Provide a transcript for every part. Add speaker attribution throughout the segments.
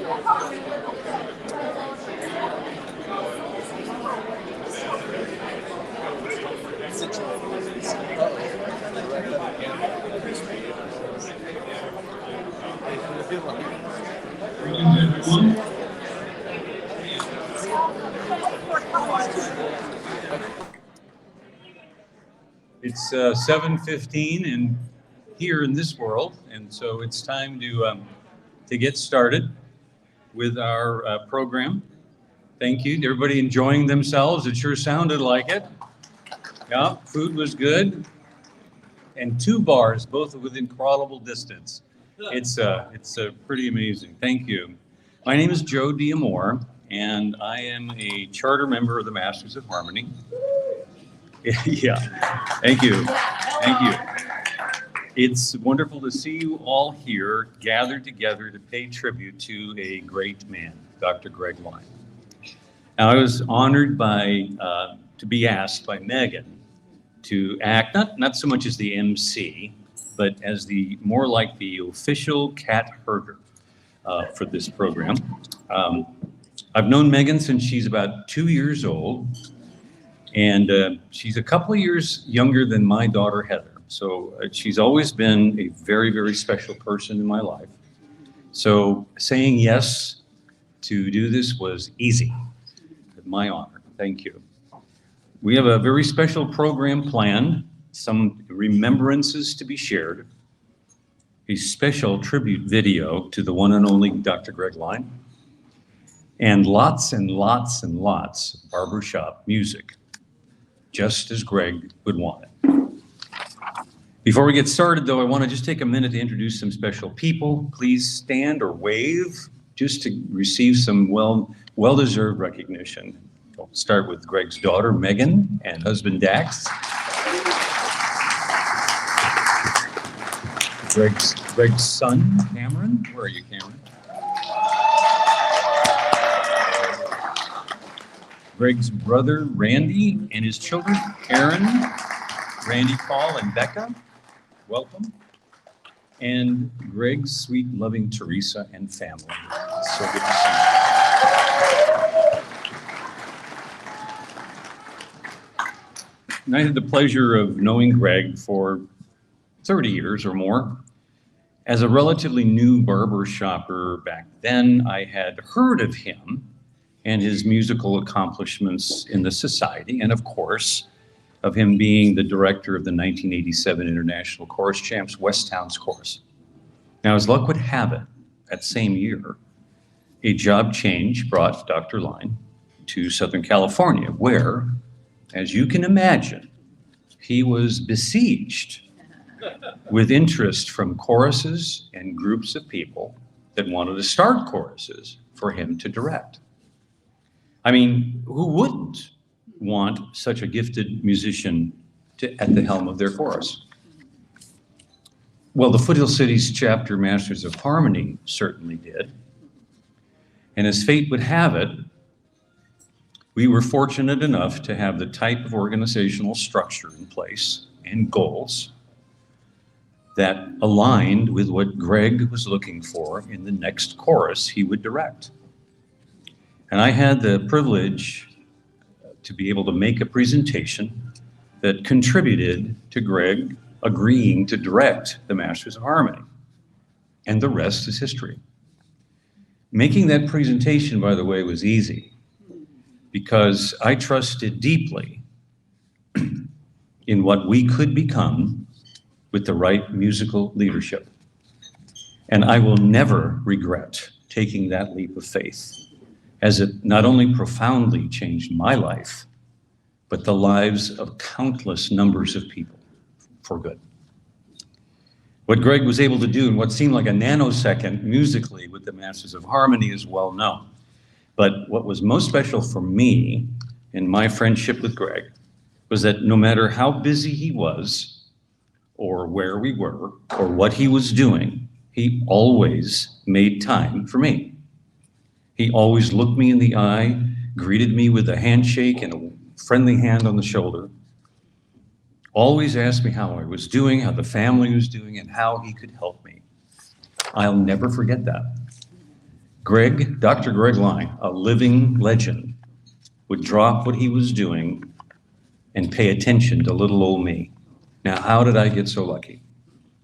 Speaker 1: Greetings, everyone. It's 7:15 and here in this world, and so it's time to get started with our program. Thank you. Everybody enjoying themselves? It sure sounded like it. Yeah, food was good, and 2 bars, both within crawlable distance. It's pretty amazing. Thank you. My name is Joe D'Amore, and I am a charter member of the Masters of Harmony. Yeah, thank you. Thank you. It's wonderful to see you all here gathered together to pay tribute to a great man, Dr. Greg Lyne. Now, I was honored to be asked by Megan to act, not so much as the MC, but as more like the official cat herder for this program. I've known Megan since she's about 2 years old, and she's a couple of years younger than my daughter, Heather. So she's always been a very, very special person in my life. So saying yes to do this was easy. My honor. Thank you. We have a very special program planned, some remembrances to be shared, a special tribute video to the one and only Dr. Greg Lyne, and lots and lots and lots of barbershop music, just as Greg would want it. Before we get started, though, I want to just take a minute to introduce some special people. Please stand or wave just to receive some well-deserved recognition. I'll start with Greg's daughter, Megan, and husband, Dax. Greg's son, Cameron. Where are you, Cameron? Greg's brother, Randy, and his children, Aaron, Randy, Paul, and Becca. Welcome. And Greg's sweet, loving Teresa and family. So good to see you. And I had the pleasure of knowing Greg for 30 years or more. As a relatively new barber shopper back then, I had heard of him and his musical accomplishments in the society, and of course, of him being the director of the 1987 International Chorus Champs West Towns Chorus. Now, as luck would have it, that same year, a job change brought Dr. Lyne to Southern California, where, as you can imagine, he was besieged with interest from choruses and groups of people that wanted to start choruses for him to direct. I mean, who wouldn't want such a gifted musician at the helm of their chorus? Well, the Foothill Cities chapter Masters of Harmony certainly did. And as fate would have it, we were fortunate enough to have the type of organizational structure in place and goals that aligned with what Greg was looking for in the next chorus he would direct. And I had the privilege to be able to make a presentation that contributed to Greg agreeing to direct the Masters of Harmony. And the rest is history. Making that presentation, by the way, was easy because I trusted deeply in what we could become with the right musical leadership. And I will never regret taking that leap of faith, as it not only profoundly changed my life, but the lives of countless numbers of people for good. What Greg was able to do in what seemed like a nanosecond musically with the Masters of Harmony is well known. But what was most special for me in my friendship with Greg was that no matter how busy he was, or where we were, or what he was doing, he always made time for me. He always looked me in the eye, greeted me with a handshake and a friendly hand on the shoulder, always asked me how I was doing, how the family was doing, and how he could help me. I'll never forget that. Dr. Greg Lyne, a living legend, would drop what he was doing and pay attention to little old me. Now, how did I get so lucky?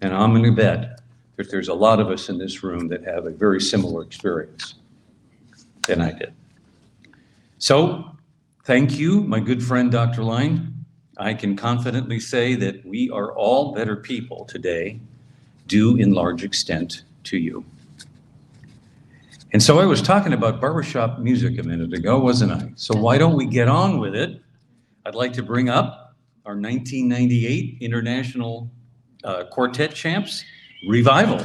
Speaker 1: And I'm going to bet that there's a lot of us in this room that have a very similar experience than I did. So, thank you, my good friend, Dr. Lyne. I can confidently say that we are all better people today, due in large extent to you. And so I was talking about barbershop music a minute ago, wasn't I? So why don't we get on with it? I'd like to bring up our 1998 International Quartet Champs, Revival.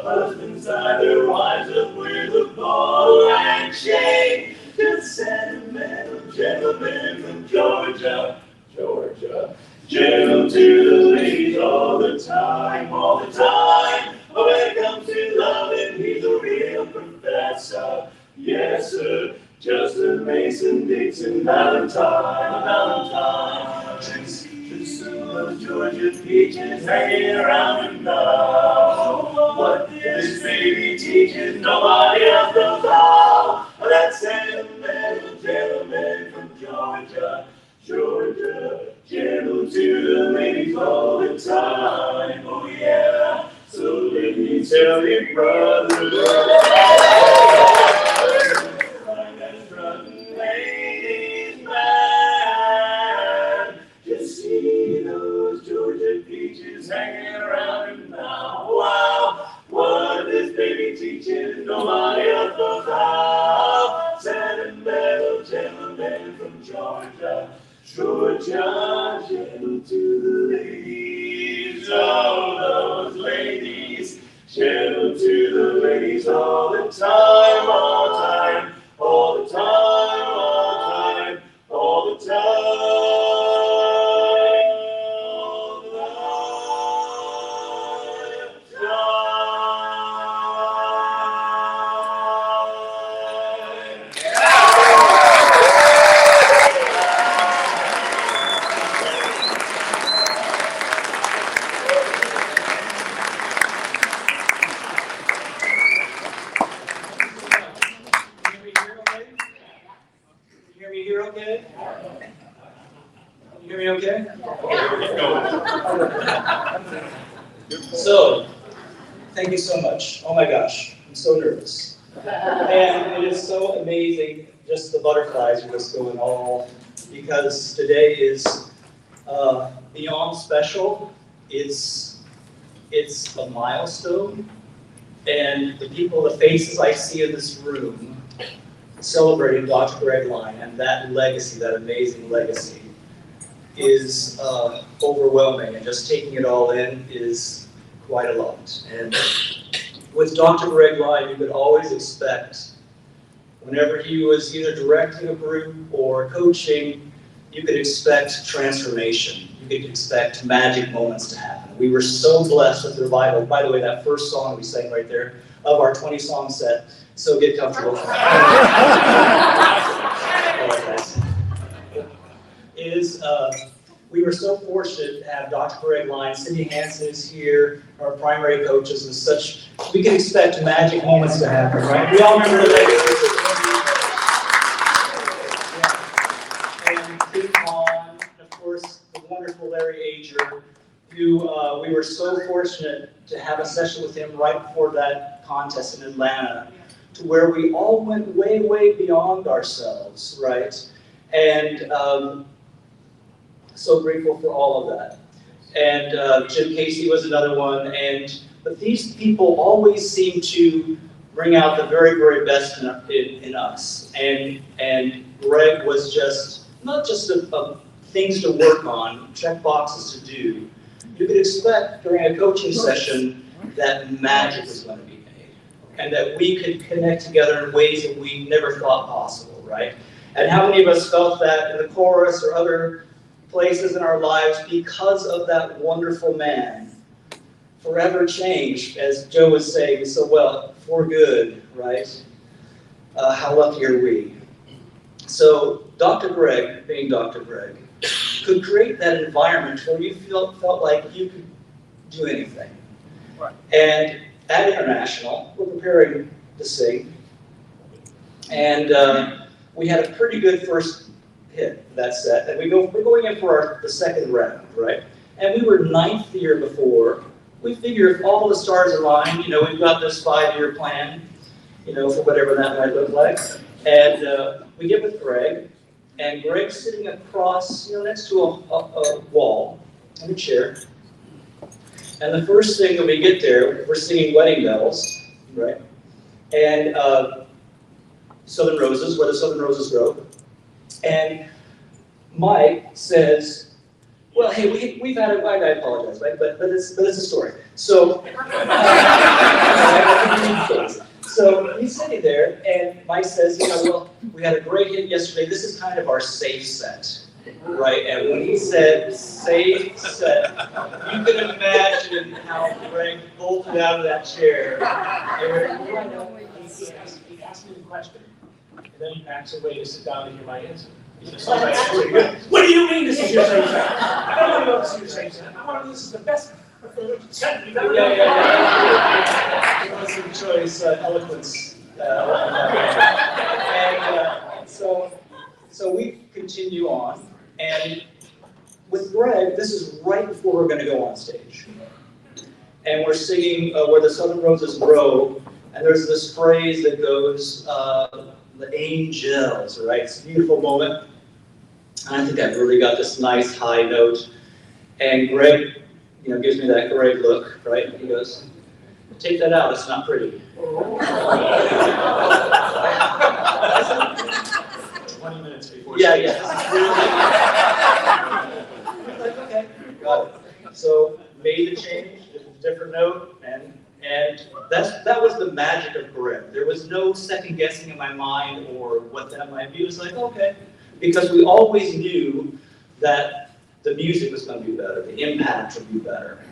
Speaker 2: Husbands tie their wives up with a ball and chain. Just sentimental gentlemen from Georgia, Georgia. Gentle to the ladies all the time, all the time. But when it comes to loving, he's a real professor. Yes, sir. Justin Mason, Dixon, Valentine. Just those Georgia peaches hanging around him now. What this baby teaches, nobody else knows how. That sentimental gentleman from Georgia, Georgia. Gentle to the ladies all the time, oh yeah. So let me tell you, brother, like that strutting ladies man. Just see those Georgia peaches hanging around him now. Wow, what this baby teaches, nobody else knows how. Sentimental gentleman from Georgia, Georgia, gentle to the ladies, all those ladies, gentle to the ladies all the time, all the time, all the time, all the time, all the time. Okay? So, thank you so much. Oh my gosh, I'm so nervous. And it is so amazing, just the butterflies are just going all, because today is beyond special. It's a milestone, and the people, the faces I see in this room celebrating Dr. Greg Lyne and that legacy, that amazing legacy, is overwhelming, and just taking it all in is quite a lot. And with Dr. Greg Lyne, you could always expect, whenever he was either directing a group or coaching, you could expect transformation. You could expect magic moments to happen. We were so blessed with Revival. By the way, that first song we sang right there of our 20-song set, so get comfortable. We were so fortunate to have Dr. Greg Lyne, Cindy Hansen is here, our primary coaches, and such. We can expect magic moments to happen, right? We all remember the legacy. Yeah. And King Khan, and of course, the wonderful Larry Ager, who we were so fortunate to have a session with him right before that contest in Atlanta, to where we all went way, way beyond ourselves, right? And So grateful for all of that. And Jim Casey was another one. But these people always seem to bring out the very, very best in us. And Greg was just, not just a things to work on, check boxes to do. You could expect during a coaching session that magic was going to be made. And that we could connect together in ways that we never thought possible, right? And how many of us felt that in the chorus or other places in our lives because of that wonderful man? Forever changed, as Joe was saying so well, for good, right? How lucky are we? So Dr. Greg, being Dr. Greg, could create that environment where you felt like you could do anything. Right. And at International, we're preparing to sing, and we had a pretty good first hit for that set, and we're going in for the second round, right? And we were ninth the year before. We figure if all the stars align, we've got this 5-year plan, for whatever that might look like. And we get with Greg, and Greg's sitting across, next to a wall in a chair. And the first thing when we get there, we're singing Wedding Bells, right? And Southern Roses, where the Southern Roses grow. And Mike says, well, hey, we've had I apologize, right? But it's a story. So, so he's sitting there, and Mike says, well, we had a great hit yesterday. This is kind of our safe set, right? And when he said safe set, you can imagine how Greg bolted out of that chair.
Speaker 3: He asked me the question, and then he backs away to sit down and hear my answer. What do you mean this is your safe set? I don't want to know this is your safe set. I want to know this is the best set you've ever done.
Speaker 2: Yeah. It was some choice eloquence. And so we continue on. And with Greg, this is right before we're going to go on stage. And we're singing Where the Southern Roses Grow. And there's this phrase that goes, the angels, right? It's a beautiful moment. And I think I've really got this nice high note. And Greg, gives me that Greg look, right? He goes, take that out, it's not pretty.
Speaker 3: 20 minutes before.
Speaker 2: Yeah. Like, okay, got it. So made the change, did a different note, and that was the magic of Greg. There was no second guessing in my mind or what that might be. It was like, okay, because we always knew that the music was going to be better, the impact would be better.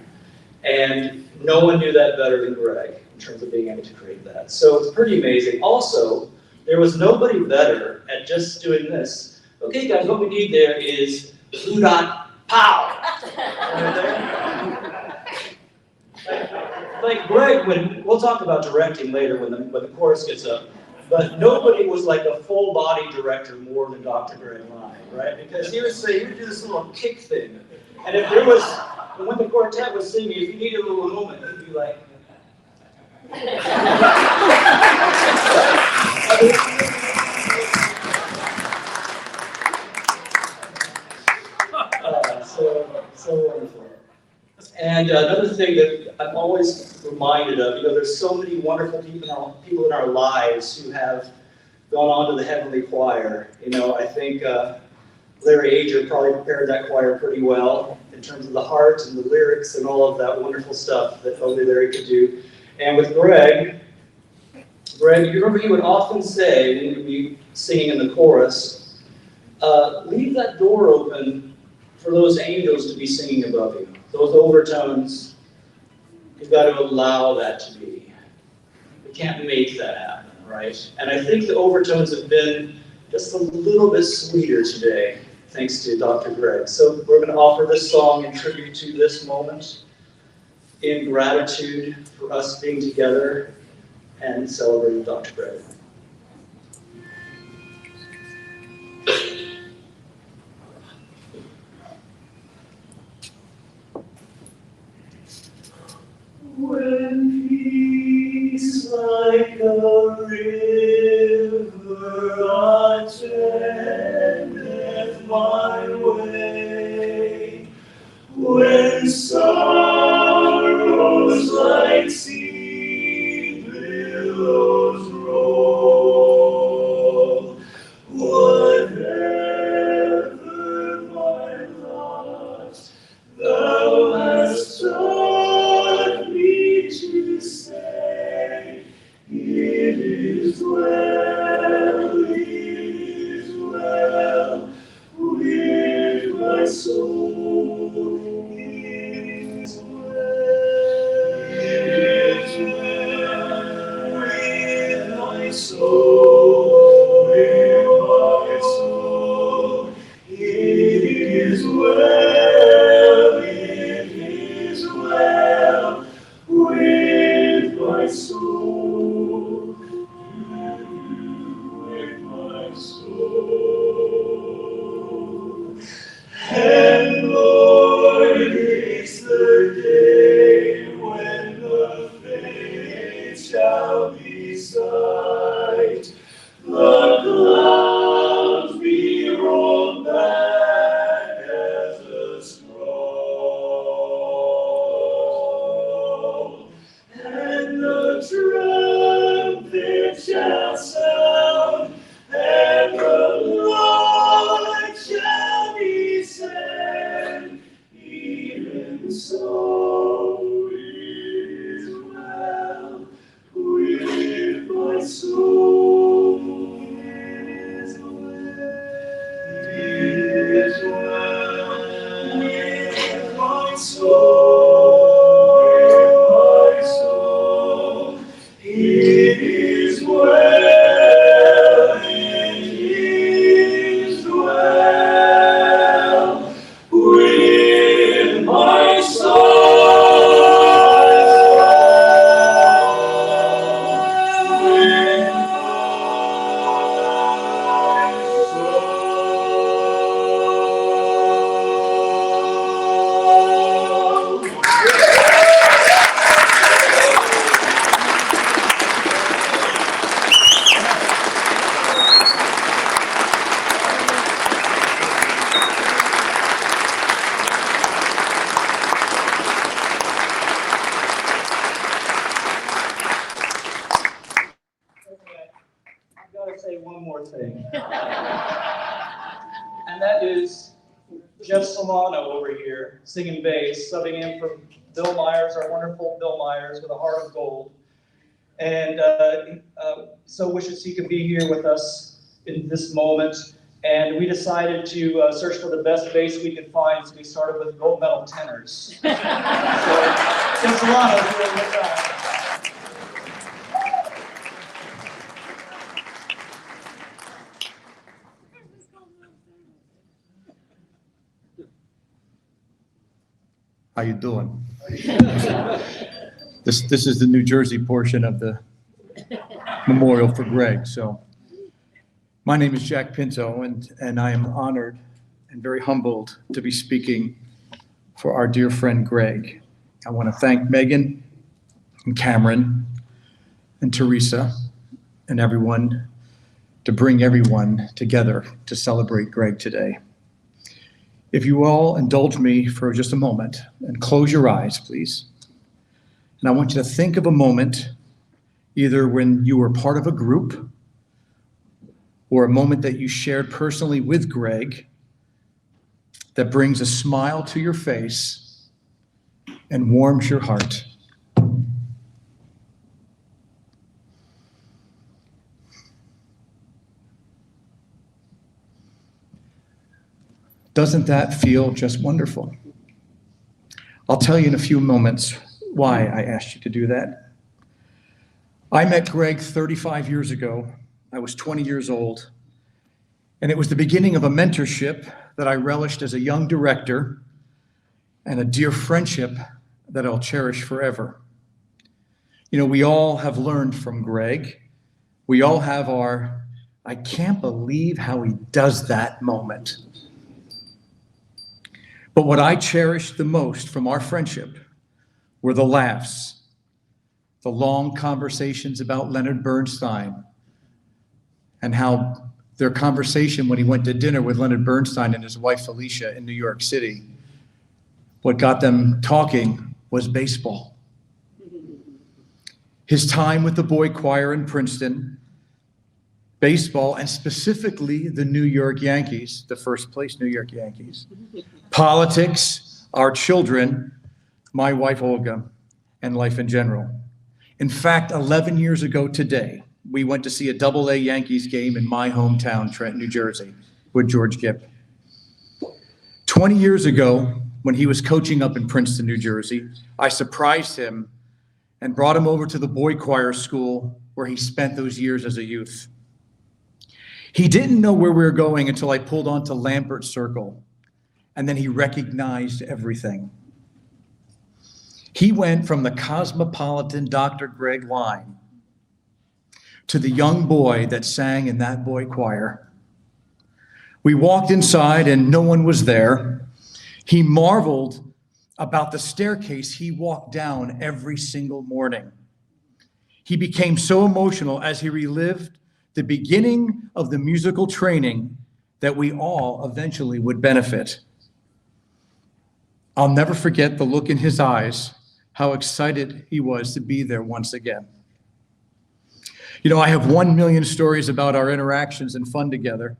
Speaker 2: And no one knew that better than Greg in terms of being able to create that. So it's pretty amazing. Also, there was nobody better at just doing this. Okay, guys, what we need there is blue dot pow. Like Greg, we'll talk about directing later when the chorus gets up, but nobody was like a full body director more than Dr. Greg Lyne, right? Because he would say, he would do this little kick thing. And if there was, when the quartet was singing, if you needed a little moment, he'd be like, so wonderful. And another thing that I'm always reminded of, there's so many wonderful people in our lives who have gone on to the heavenly choir. I think Larry Ager probably prepared that choir pretty well in terms of the heart and the lyrics and all of that wonderful stuff that only Larry could do. And with Greg, you remember he would often say, when we'd be singing in the chorus, leave that door open for those angels to be singing above you. Those overtones, you've got to allow that to be. We can't make that happen, right? And I think the overtones have been just a little bit sweeter today, thanks to Dr. Greg. So we're going to offer this song in tribute to this moment, in gratitude for us being together and celebrating Dr. Greg. When peace like a river attendeth my way, soul, it is well. It is well with my soul, with my soul. It is well, it is well with my soul, with my soul. And Lord, it's the day when the faith shall be sight. The clouds be rolled back as a scroll, and the trumpet shall sound, and the Lord shall be sent. Even so it is well with my soul. It is well. It is well with my soul. With my soul. It is well. It is well with my I've got to say one more thing. And that is Jeff Solano over here, singing bass, subbing in for Bill Myers, our wonderful Bill Myers with a heart of gold. And so wishes he could be here with us in this moment. And we decided to search for the best bass we could find, so we started with gold medal tenors. So, Jeff Solano doing with us.
Speaker 4: How you doing? This is the New Jersey portion of the memorial for Greg. So my name is Jack Pinto, and I am honored and very humbled to be speaking for our dear friend Greg. I want to thank Megan and Cameron and Teresa and everyone to bring everyone together to celebrate Greg today. If you all indulge me for just a moment and close your eyes, please. And I want you to think of a moment, either when you were part of a group or a moment that you shared personally with Greg that brings a smile to your face and warms your heart. Doesn't that feel just wonderful? I'll tell you in a few moments why I asked you to do that. I met Greg 35 years ago. I was 20 years old, and it was the beginning of a mentorship that I relished as a young director and a dear friendship that I'll cherish forever. You know, we all have learned from Greg. We all have our, I can't believe how he does that moment. But what I cherished the most from our friendship were the laughs, the long conversations about Leonard Bernstein, and how their conversation when he went to dinner with Leonard Bernstein and his wife Felicia in New York City, what got them talking was baseball. His time with the boy choir in Princeton, baseball, and specifically the New York Yankees, the first place New York Yankees, politics, our children, my wife Olga, and life in general. In fact, 11 years ago today, we went to see a AA Yankees game in my hometown, Trenton, New Jersey, with George Gipp. 20 years ago, when he was coaching up in Princeton, New Jersey, I surprised him and brought him over to the boy choir school where he spent those years as a youth. He didn't know where we were going until I pulled onto Lambert Circle, and then he recognized everything. He went from the cosmopolitan Dr. Greg Lyne to the young boy that sang in that boy choir. We walked inside and no one was there. He marveled about the staircase he walked down every single morning. He became so emotional as he relived the beginning of the musical training that we all eventually would benefit. I'll never forget the look in his eyes, how excited he was to be there once again. You know, I have 1 million stories about our interactions and fun together,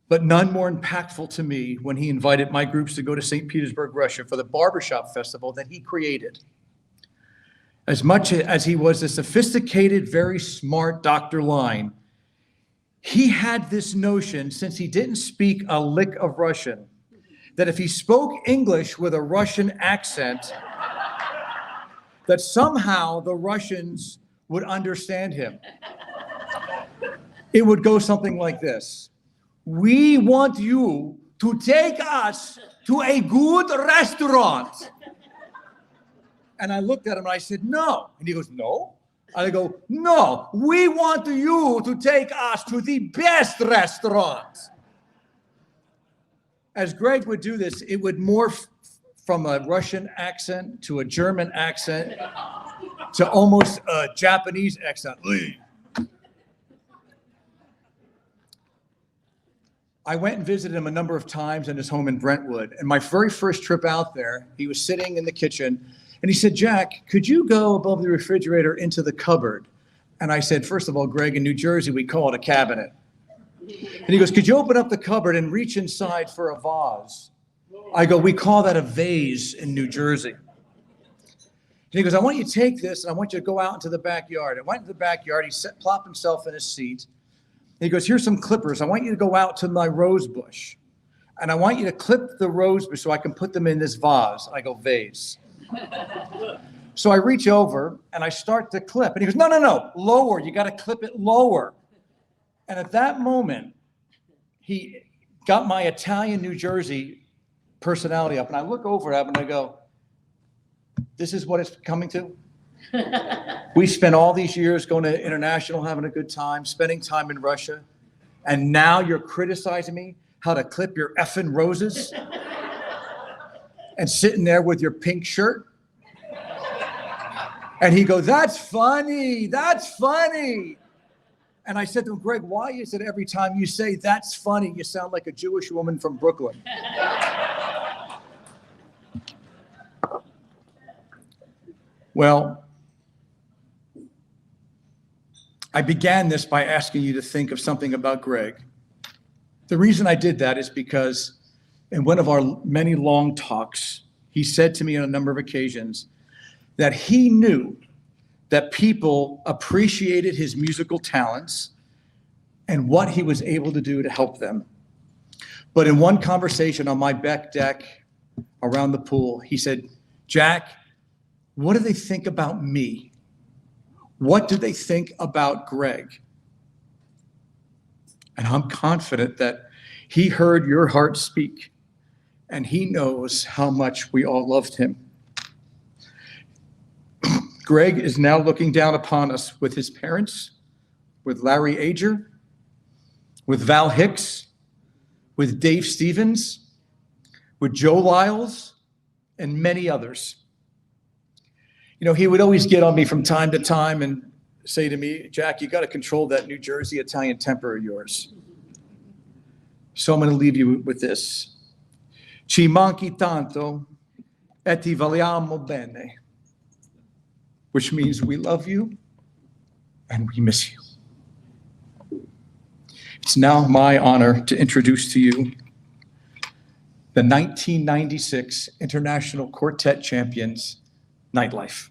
Speaker 4: but none more impactful to me when he invited my groups to go to St. Petersburg, Russia for the barbershop festival that he created. As much as he was a sophisticated, very smart Dr. Lyne, he had this notion, since he didn't speak a lick of Russian, that if he spoke English with a Russian accent, that somehow the Russians would understand him. It would go something like this. We want you to take us to a good restaurant. And I looked at him and I said, no. And he goes, no. And I go, no, we want you to take us to the best restaurant. As Greg would do this, it would morph from a Russian accent to a German accent to almost a Japanese accent. I went and visited him a number of times in his home in Brentwood. And my very first trip out there, he was sitting in the kitchen and he said, Jack, could you go above the refrigerator into the cupboard? And I said, first of all, Greg, in New Jersey, we call it a cabinet. And he goes, could you open up the cupboard and reach inside for a vase? I go, we call that a vase in New Jersey. And he goes, I want you to take this and I want you to go out into the backyard. I went into the backyard, he plopped himself in his seat. He goes, here's some clippers. I want you to go out to my rose bush. And I want you to clip the rose bush so I can put them in this vase. I go, vase. So I reach over and I start to clip. And he goes, no, no, no, lower. You got to clip it lower. And at that moment, he got my Italian New Jersey personality up. And I look over at him and I go, this is what it's coming to? We spent all these years going to international, having a good time, spending time in Russia. And now you're criticizing me how to clip your effing roses and sitting there with your pink shirt. And he goes, that's funny. That's funny. And I said to him, Greg, why is it every time you say that's funny, you sound like a Jewish woman from Brooklyn? Well, I began this by asking you to think of something about Greg. The reason I did that is because in one of our many long talks, he said to me on a number of occasions that he knew that people appreciated his musical talents and what he was able to do to help them. But in one conversation on my back deck around the pool, he said, Jack, what do they think about me? What do they think about Greg? And I'm confident that he heard your heart speak, and he knows how much we all loved him. Greg is now looking down upon us with his parents, with Larry Ager, with Val Hicks, with Dave Stevens, with Joe Lyles, and many others. You know, he would always get on me from time to time and say to me, Jack, you got to control that New Jersey Italian temper of yours. So I'm going to leave you with this. Ci manchi tanto e ti vogliamo bene, which means we love you and we miss you. It's now my honor to introduce to you the 1996 International Quartet Champions, Nightlife.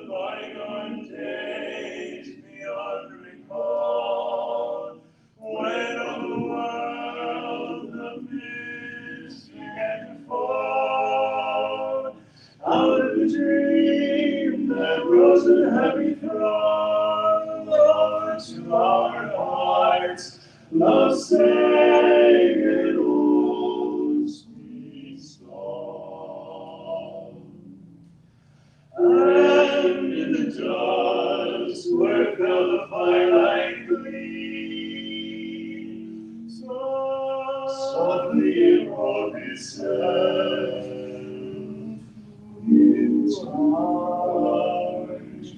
Speaker 5: bygone days beyond recall, when on the world the mist began to fall, out of the dream that rose a happy throng, Lord, to our hearts, love sang an old sweet song. And in the dusk where fell the firelight gleam, softly it rolled itself into our dream.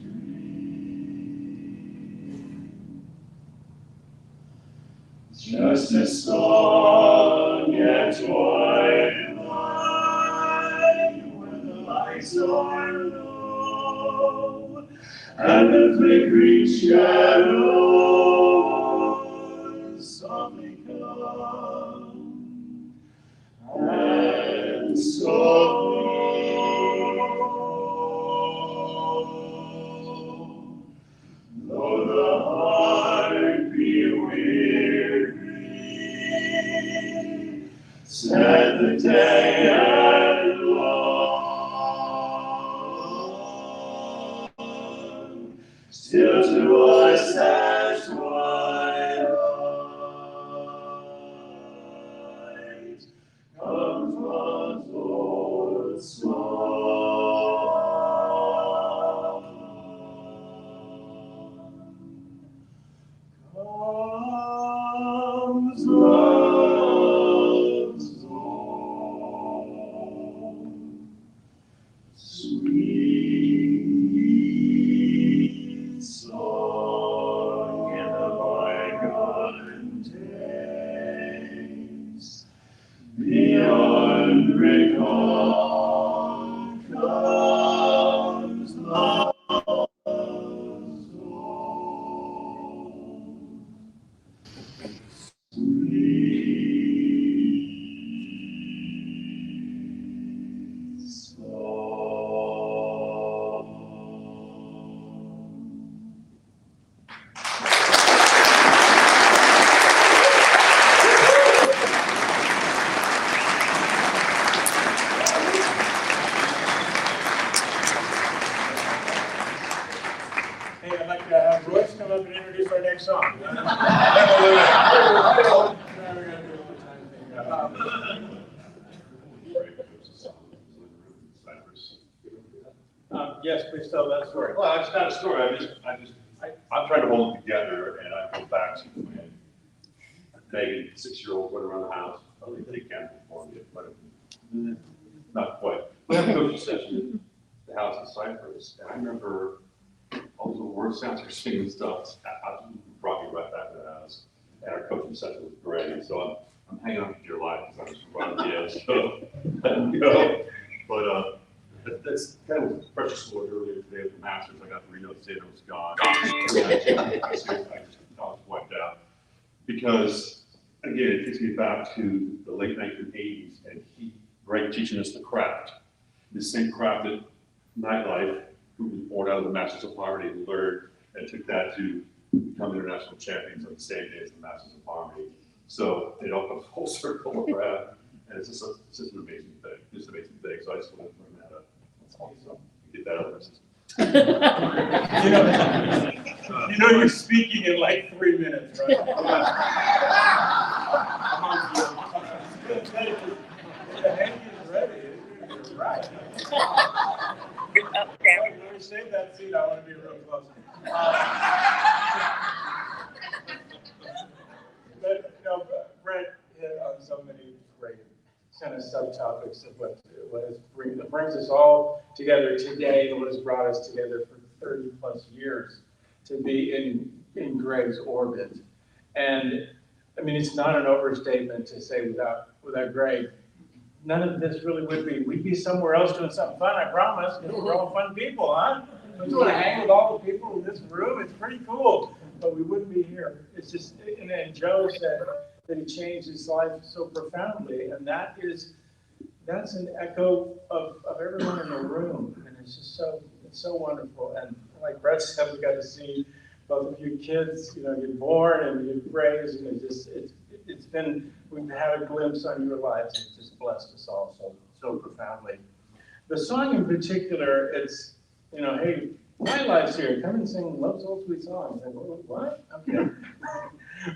Speaker 5: Just a song at twilight, when the lights are low, and the flickering shadows softly come, and softly, though the heart be weary, sad the day and long, still to us as twilight comes one's old song. Comes love's own sweet song in the bygone days. Beyond recall comes love's own sweet song.
Speaker 3: Hey, I'd like to have Royce come up and introduce our next song. Yes, please tell that story.
Speaker 5: Well, it's not a story. I'm trying to hold it together, and I go back to when Megan, 6-year-old, went around the house. Oh, they can't perform yet, but not quite. We had a coaching session at the house in Cyprus, and I remember all the word sounds for singing stuff. Absolutely brought me right back to the house. And our coaching session was great. And so I'm hanging on to your life because I was right on the edge. So let them go. But that's kind of precious story earlier today with the Masters. I got the Reno State, was gone. I just was wiped out. Because, again, it takes me back to the late 1980s and Greg teaching us the craft. The same craft that nightlife, who was born out of the Masters of Harmony, learned and took that to become international champions on the same day as the Masters of Harmony. So it all comes full circle around, and it's just an amazing thing. Just an amazing thing. So I just want to bring that up. That's awesome. Get that out of our system.
Speaker 3: You know you're speaking in like 3 minutes, right? The Hank is ready. You're right. When we save that seat, I want to be real close. But Brett hit on so many great kind of subtopics of what brings us all together today and what has brought us together for 30 plus years to be in Greg's orbit. And I mean, it's not an overstatement to say without Greg, none of this really would be. We'd be somewhere else doing something fun, I promise, because we're all fun people, huh? We just want to hang with all the people in this room. It's pretty cool, but we wouldn't be here. It's just, and then Joe said that he changed his life so profoundly, and that's an echo of everyone in the room, and it's just so
Speaker 6: It's so wonderful. And like Brett said, we got to see both of you kids, get born and get raised, and it's been, we've had a glimpse on your lives. It's just blessed us all so profoundly. The song in particular, it's, hey, my life's here. Come and sing Love's Old Sweet Song. And what? Okay.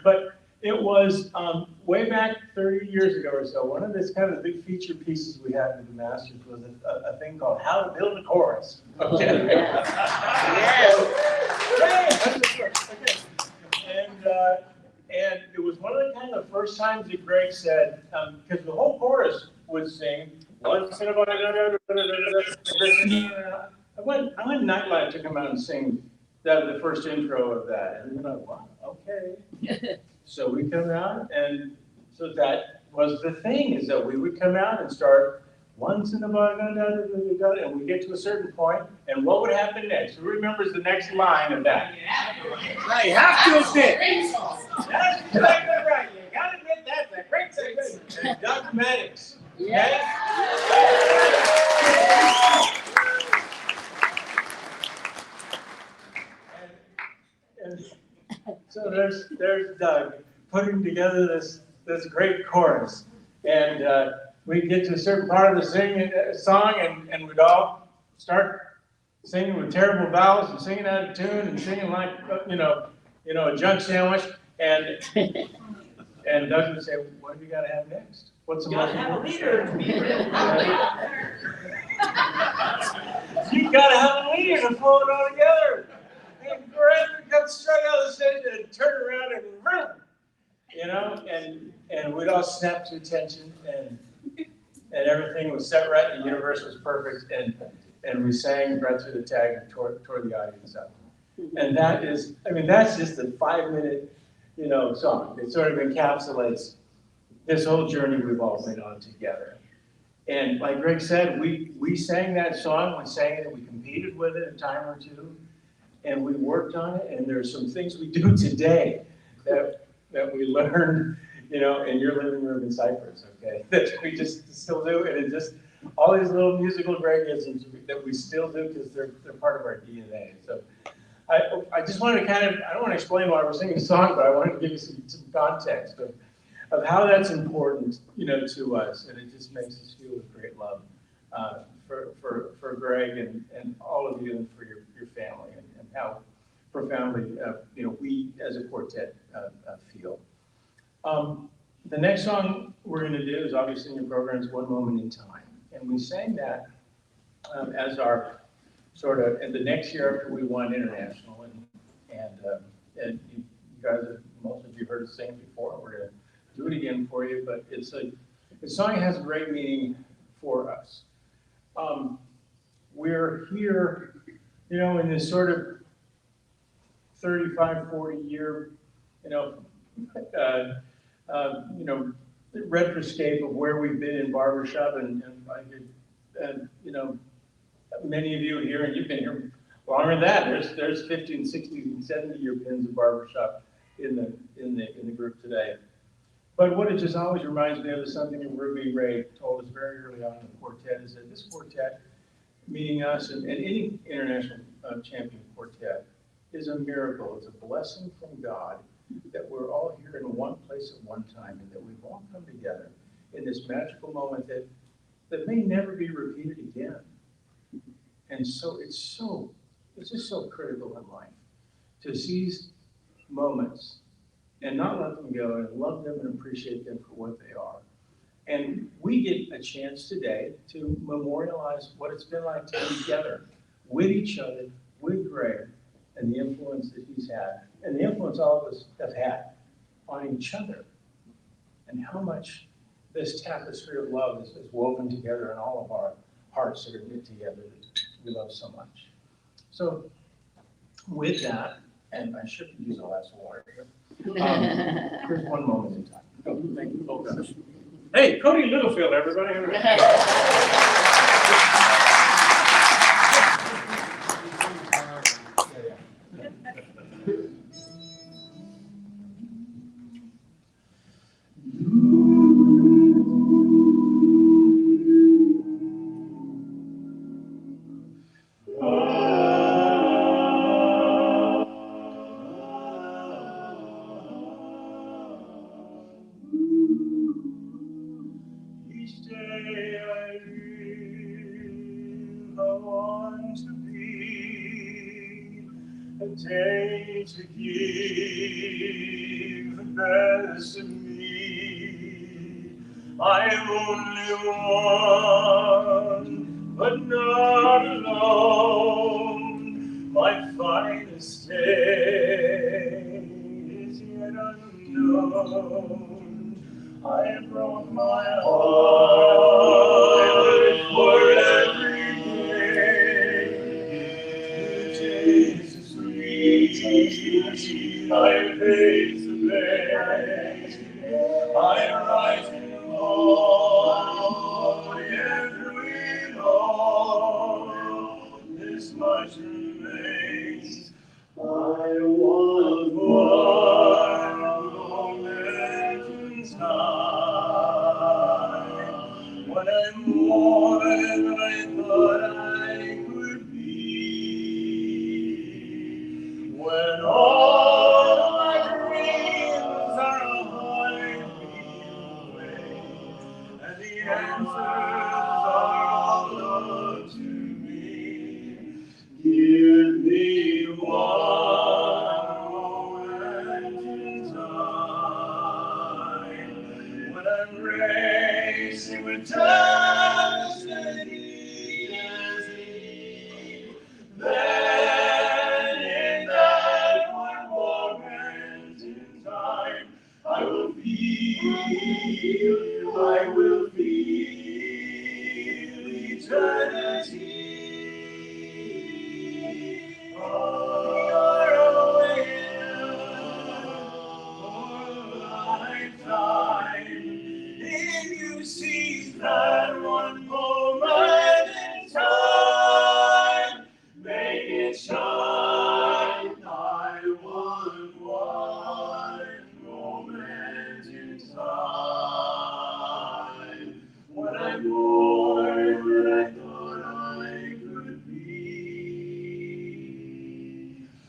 Speaker 6: But it was way back 30 years ago or so, one of this kind of big feature pieces we had in the Masters was a thing called How to Build a Chorus. Okay. Yes. Okay. And it was one of the kind of first times that Greg said, because the whole chorus would sing, once in a while, I went Nightlife to come out and sing the first intro of that. And we're like, wow, okay. So we come out, and so that was the thing, is that we would come out and start once in a while, and we get to a certain point, and what would happen next? Who remembers the next line of that? Right, you have to admit. That's exactly right. You gotta admit that's a great thing. Dogmatics. Okay? And so there's Doug putting together this great chorus, and we'd get to a certain part of the song, and we'd all start singing with terrible vowels and singing out of tune and singing like a junk sandwich, and Doug would say, "What do you got to have next? What's the most important?" You got to have a leader to pull it all together. And Greg would come straight out of the stage and turn around and run, and we'd all snap to attention, and everything was set right, and the universe was perfect, and we sang right through the tag and tore the audience up. And that's just a 5-minute, song. It sort of encapsulates this whole journey we've all been on together. And like Greg said, we sang that song, we sang it, we competed with it a time or two, and we worked on it, and there's some things we do today that we learned, in your living room in Cyprus, okay? That we just still do, and it's just all these little musical Gregisms that we still do because they're part of our DNA. So I just wanted to I don't want to explain why we're singing a song, but I wanted to give you some context of how that's important, to us, and it just makes us feel with great love for Greg and all of you, and for your family, and how profoundly we as a quartet feel. The next song we're going to do is obviously in your program's One Moment in Time, and we sang that as our sort of, and the next year after we won international, and you guys, most of you heard us sing before. We're going to do it again for you, but the song has a great meaning for us. We're here, in this sort of 35, 40 year, retroscape of where we've been in barbershop, and many of you here, and you've been here longer than that. There's 50, 60, and 70 year pins of barbershop in the group today. But what it just always reminds me of is something that Ruby Ray told us very early on in the quartet, is that this quartet, meaning us and any international champion quartet, is a miracle. It's a blessing from God that we're all here in one place at one time, and that we've all come together in this magical moment that may never be repeated again. And so it's just so critical in life to seize moments and not let them go, and love them and appreciate them for what they are. And we get a chance today to memorialize what it's been like to be together with each other, with Greg, and the influence that he's had, and the influence all of us have had on each other, and how much this tapestry of love is woven together in all of our hearts that are knit together that we love so much. So with that, and I shouldn't use all that water here, here's One Moment in Time. Oh, thank you. Oh, gosh. Hey, Cody Littlefield, everybody. Oh.
Speaker 5: a day to give the best of me. I am only one, but not alone. My finest day is yet unknown. I broke my heart for every day. Jesus, sweet, I face the bay. I rise and fall, yet through it all, this much remains. I want one moment in time, when I'm more than I thought I could be, when all my dreams are a heartbeat away, and the answers are all up to me. Give me one moment in time, when I'm racing with destiny as me. Then in that one moment in time, I will feel eternity. Far away for a lifetime. If you seize that one moment in time, make it shine. I want one moment in time, when I'm more than I thought I could be,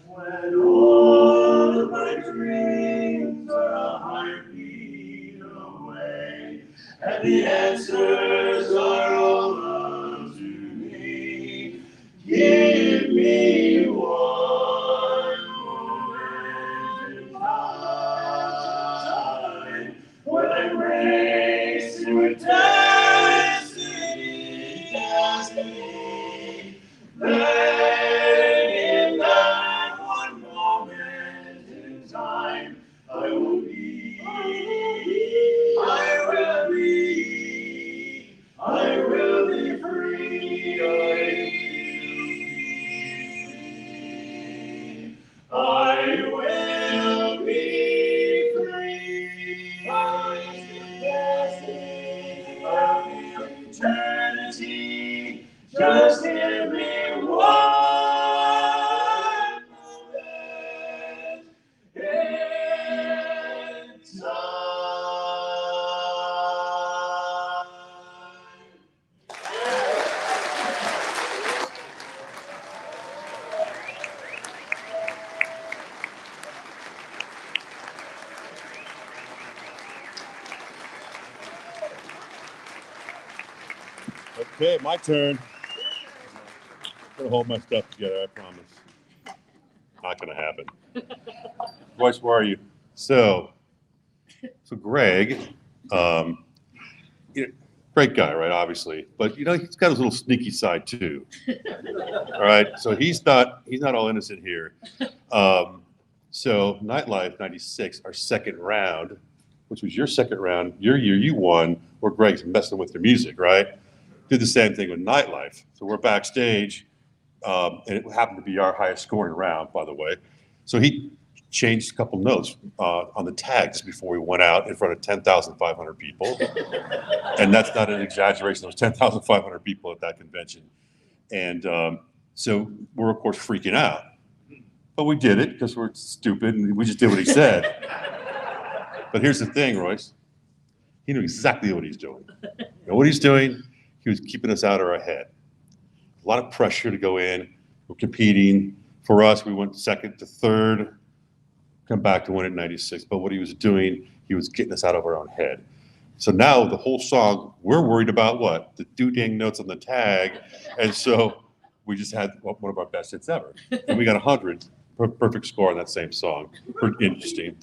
Speaker 5: when all of my dreams are a heartbeat away, and the answers are all up to me. Give me one moment in time, when I'm racing with destiny. Then in that one moment in time, I will be free. I will be free. Of eternity, just give me one moment in time. Okay, my turn. I'm gonna hold my stuff together, I promise. Not gonna happen. Royce, where are you? So Greg, great guy, right? Obviously, but he's got his little sneaky side too. All right, so he's not all innocent here. So Nightlife '96, our second round, which was your second round, your year you won, where Greg's messing with the music, right? Did the same thing with Nightlife. So we're backstage, and it happened to be our highest scoring round, by the way. So he changed a couple notes on the tags before we went out in front of 10,500 people. And that's not an exaggeration. There was 10,500 people at that convention. And so we're, of course, freaking out. But we did it because we're stupid and we just did what he said. But here's the thing, Royce. He knew exactly what he's doing. You know what he's doing? He was keeping us out of our head. A lot of pressure to go in. We're competing. For us, we went second to third, come back to win at '96. But what he was doing, he was getting us out of our own head. So now the whole song, we're worried about what? The doo-dang notes on the tag. And so we just had one of our best hits ever. And we got 100. perfect score on that same song. Pretty interesting.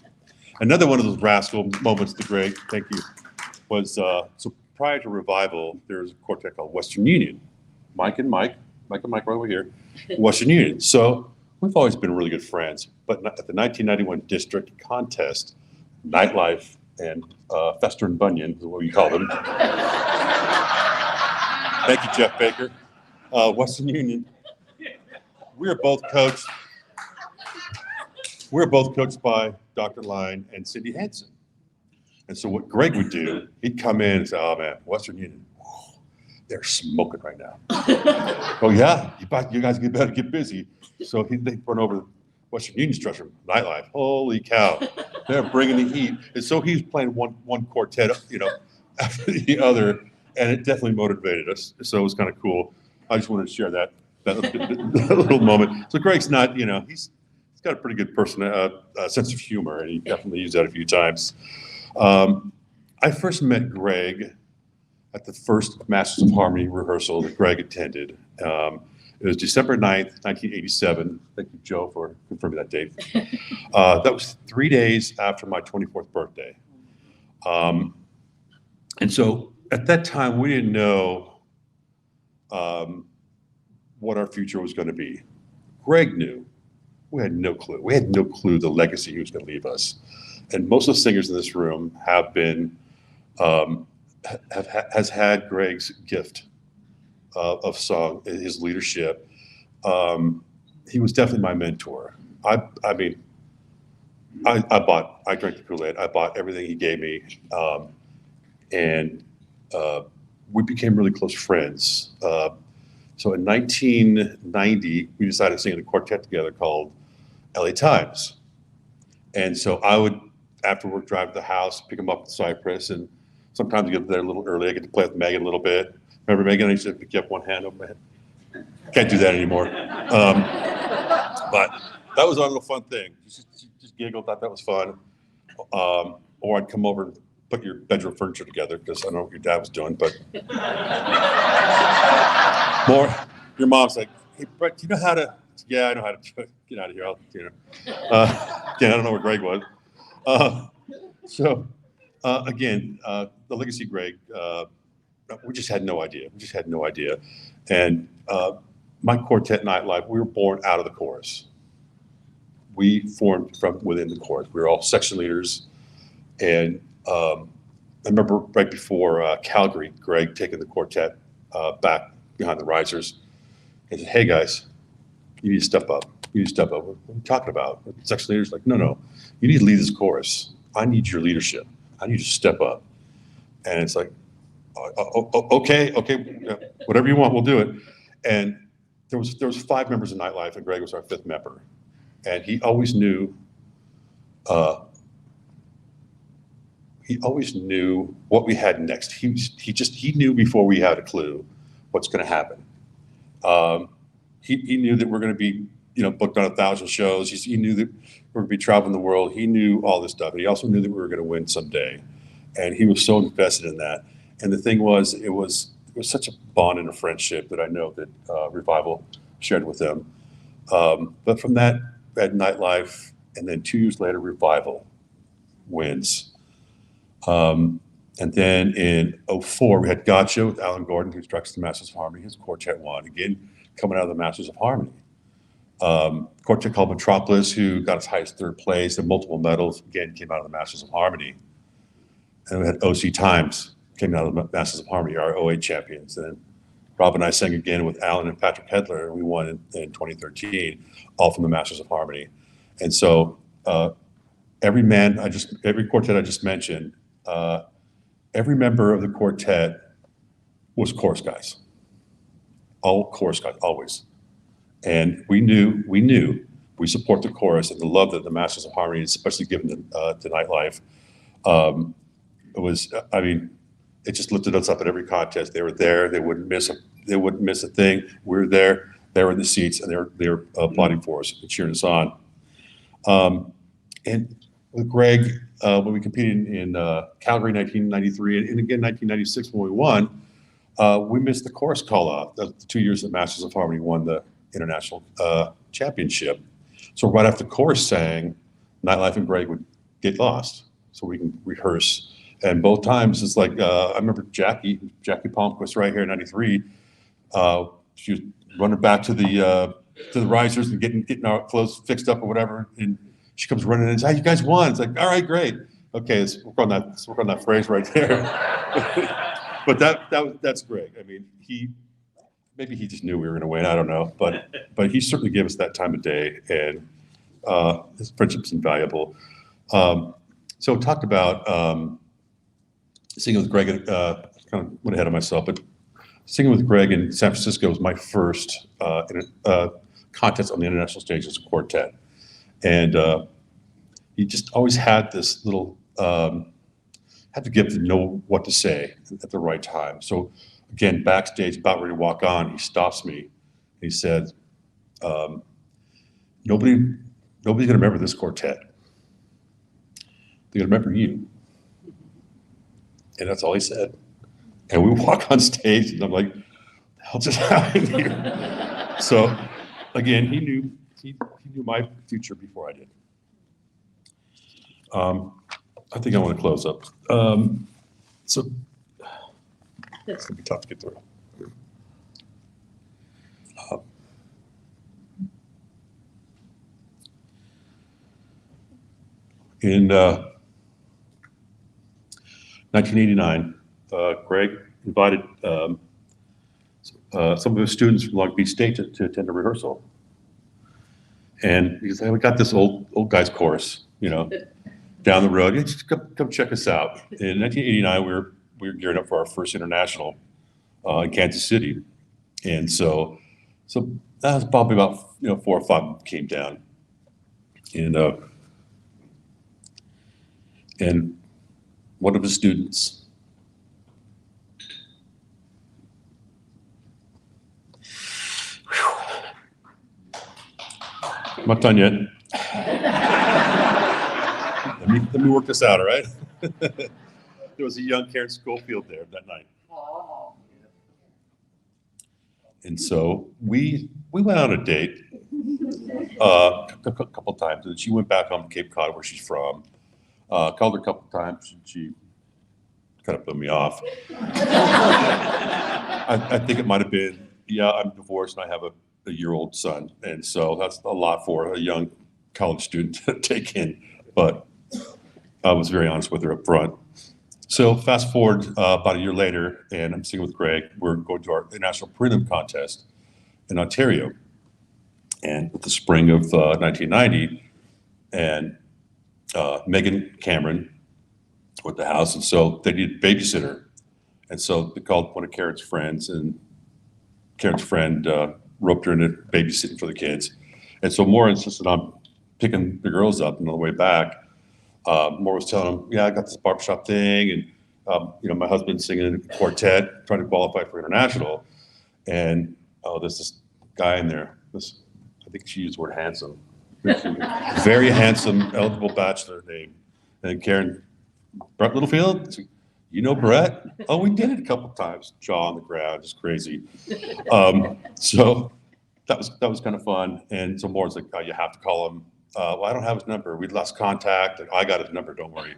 Speaker 5: Another one of those rascal moments to Greg, thank you, was so prior to Revival, there was a quartet called Western Union. Mike and Mike right over here, Western Union. So we've always been really good friends. But at the 1991 district contest, Nightlife and Fester and Bunyan is what we call them. Thank you, Jeff Baker. Western Union. We were both coached by Dr. Lyne and Cindy Hansen. And so what Greg would do, he'd come in and say, oh man, Western Union, they're smoking right now. Oh yeah, you guys better get busy. So they run over Western Union structure, Nightlife. Holy cow, they're bringing the heat. And so he's playing one quartet, after the other, and it definitely motivated us. So it was kind of cool. I just wanted to share that little moment. So Greg's not, he's got a pretty good sense of humor, and he definitely used that a few times. I first met Greg at the first Masters of Harmony rehearsal that Greg attended. It was December 9th, 1987. Thank you, Joe, for confirming that date. That was 3 days after my 24th birthday. And so at that time, we didn't know what our future was going to be. Greg knew. We had no clue. We had no clue the legacy he was going to leave us. And most of the singers in this room have been, has had Greg's gift of song, his leadership. He was definitely my mentor. I drank the Kool-Aid. I bought everything he gave me. And we became really close friends. So in 1990, we decided to sing in a quartet together called LA Times. And so I would, after work, drive to the house, pick him up in Cypress, and sometimes get there a little early. I get to play with Megan a little bit. Remember Megan? I used to pick you up one hand over my head. Can't do that anymore. But that was a little fun thing. Just giggled, thought that was fun. Or I'd come over and put your bedroom furniture together, because I don't know what your dad was doing, but your mom's like, hey, Brett, do you know how to? Yeah, I know how to get out of here. Again, I don't know where Greg was. Again, the legacy Greg, we just had no idea. And my quartet Nightlife, we were born out of the chorus. We formed from within the chorus. We were all section leaders. And I remember right before Calgary, Greg taking the quartet back behind the risers and said, hey guys, you need to step up. What are you talking about? Section leaders like, no, you need to lead this chorus. I need your leadership. I need you to step up. And it's like, okay, whatever you want, we'll do it. And there was 5 members of Nightlife, and Greg was our 5th member. And he always knew what we had next. He knew before we had a clue what's going to happen. He knew that we're going to be, booked on 1,000 shows. He knew that we're going to be traveling the world. He knew all this stuff. And he also knew that we were going to win someday. And he was so invested in that. And the thing was, it was such a bond and a friendship that I know that Revival shared with them. But from that Nightlife, and then 2 years later, Revival wins. And then in 2004, we had Gotcha with Alan Gordon, who struck the Masters of Harmony. His quartet won, again, coming out of the Masters of Harmony. Quartet called Metropolis, who got as high as 3rd place and multiple medals, again, came out of the Masters of Harmony. And we had OC Times, came out of the Masters of Harmony, our 08 champions. And then Rob and I sang again with Alan and Patrick Hedler, and we won in 2013, all from the Masters of Harmony. And so every quartet I just mentioned, every member of the quartet was chorus guys. All chorus guys, always. And we knew we support the chorus, and the love that the Masters of Harmony, especially given to Nightlife, it just lifted us up at every contest. They were there. They wouldn't miss a thing. We were there. They were in the seats, and they were applauding for us and cheering us on. And with Greg, when we competed in Calgary 1993, and again 1996 when we won, we missed the chorus call-out. The 2 years that Masters of Harmony won the international championship. So right after chorus sang, Nightlife and Greg would get lost so we can rehearse. And both times it's like, I remember Jackie Palmquist right here in 93. She was running back to the risers and getting our clothes fixed up or whatever. And she comes running in and says, "Hey, you guys won." It's like, all right, great. Okay, let's work on that phrase right there. But that's Greg. I mean, maybe he just knew we were going to win. I don't know, but he certainly gave us that time of day, and his friendship's invaluable. So talked about singing with Greg. Kind of went ahead of myself, but singing with Greg in San Francisco was my first contest on the international stage as a quartet, and he just always had this little. Had the gift to know what to say at the right time. So again, backstage, about ready to walk on, he stops me. He said, nobody's gonna remember this quartet. They're gonna remember you. And that's all he said. And we walk on stage and I'm like, the hell just happened here? So again, he knew my future before I did. I think I want to close up. So it's gonna be tough to get through. In 1989, Greg invited some of his students from Long Beach State to attend a rehearsal. And he said, "Hey, we got this old guys chorus, down the road. Yeah, just come check us out." In 1989, we were gearing up for our first international in Kansas City, and so that was probably about 4 or 5 came down, and one of his students I'm not done yet. Let me work this out, all right? There was a young Karen Schofield there that night. And so we went on a date a couple times, and she went back home to Cape Cod, where she's from. Called her a couple times, and she kind of put me off. I think it might have been, I'm divorced and I have a year-old son, and so that's a lot for a young college student to take in, but I was very honest with her up front. So fast forward about a year later, and I'm singing with Greg. We're going to our international prelim contest in Ontario, and with the spring of 1990, and Megan Cameron with the house, and so they needed a babysitter, and so they called one of Karen's friends, and Karen's friend roped her into babysitting for the kids, and so Maura insisted on picking the girls up, and on the way back, Maura was telling him, "Yeah, I got this barbershop thing, and my husband's singing in a quartet, trying to qualify for international, and there's this guy in there. I think she used the word handsome, very handsome, eligible bachelor named." And Karen, "Brett Littlefield? You know Brett?" "Oh, we did it a couple times." Jaw on the ground, just crazy. So that was kind of fun. And so Maura's like, "Oh, you have to call him." "Well, I don't have his number. We lost contact, and I got his number. Don't worry."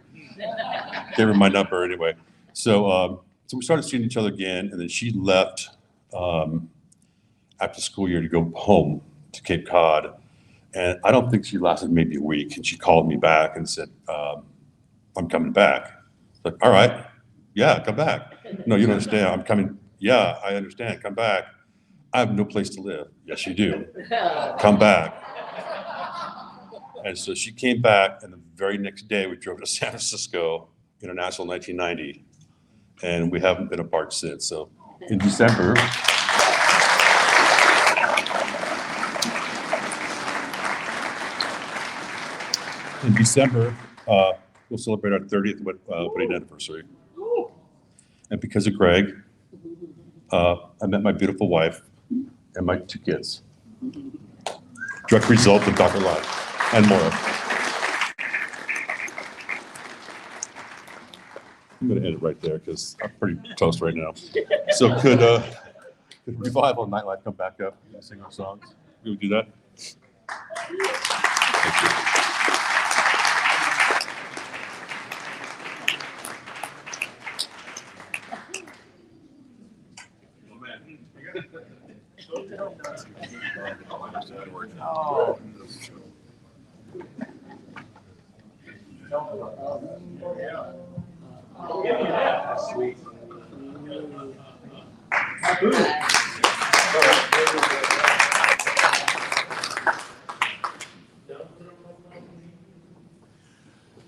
Speaker 5: Gave her my number anyway. So we started seeing each other again, and then she left after school year to go home to Cape Cod, and I don't think she lasted maybe a week. And she called me back and said, "I'm coming back." Like, "All right, yeah, come back." "No, you don't understand. I'm coming." "Yeah, I understand. Come back." "I have no place to live." "Yes, you do. Come back." And so she came back, and the very next day we drove to San Francisco International 1990, and we haven't been apart since. So in December, we'll celebrate our 30th wedding anniversary. And because of Greg, I met my beautiful wife and my 2 kids. Direct result of Dr. Lyne and Maura. I'm going to end it right there because I'm pretty toast right now. So could Revival and Nightlife come back up and sing our songs? Can we do that?
Speaker 6: Oh. Give me that. That's sweet.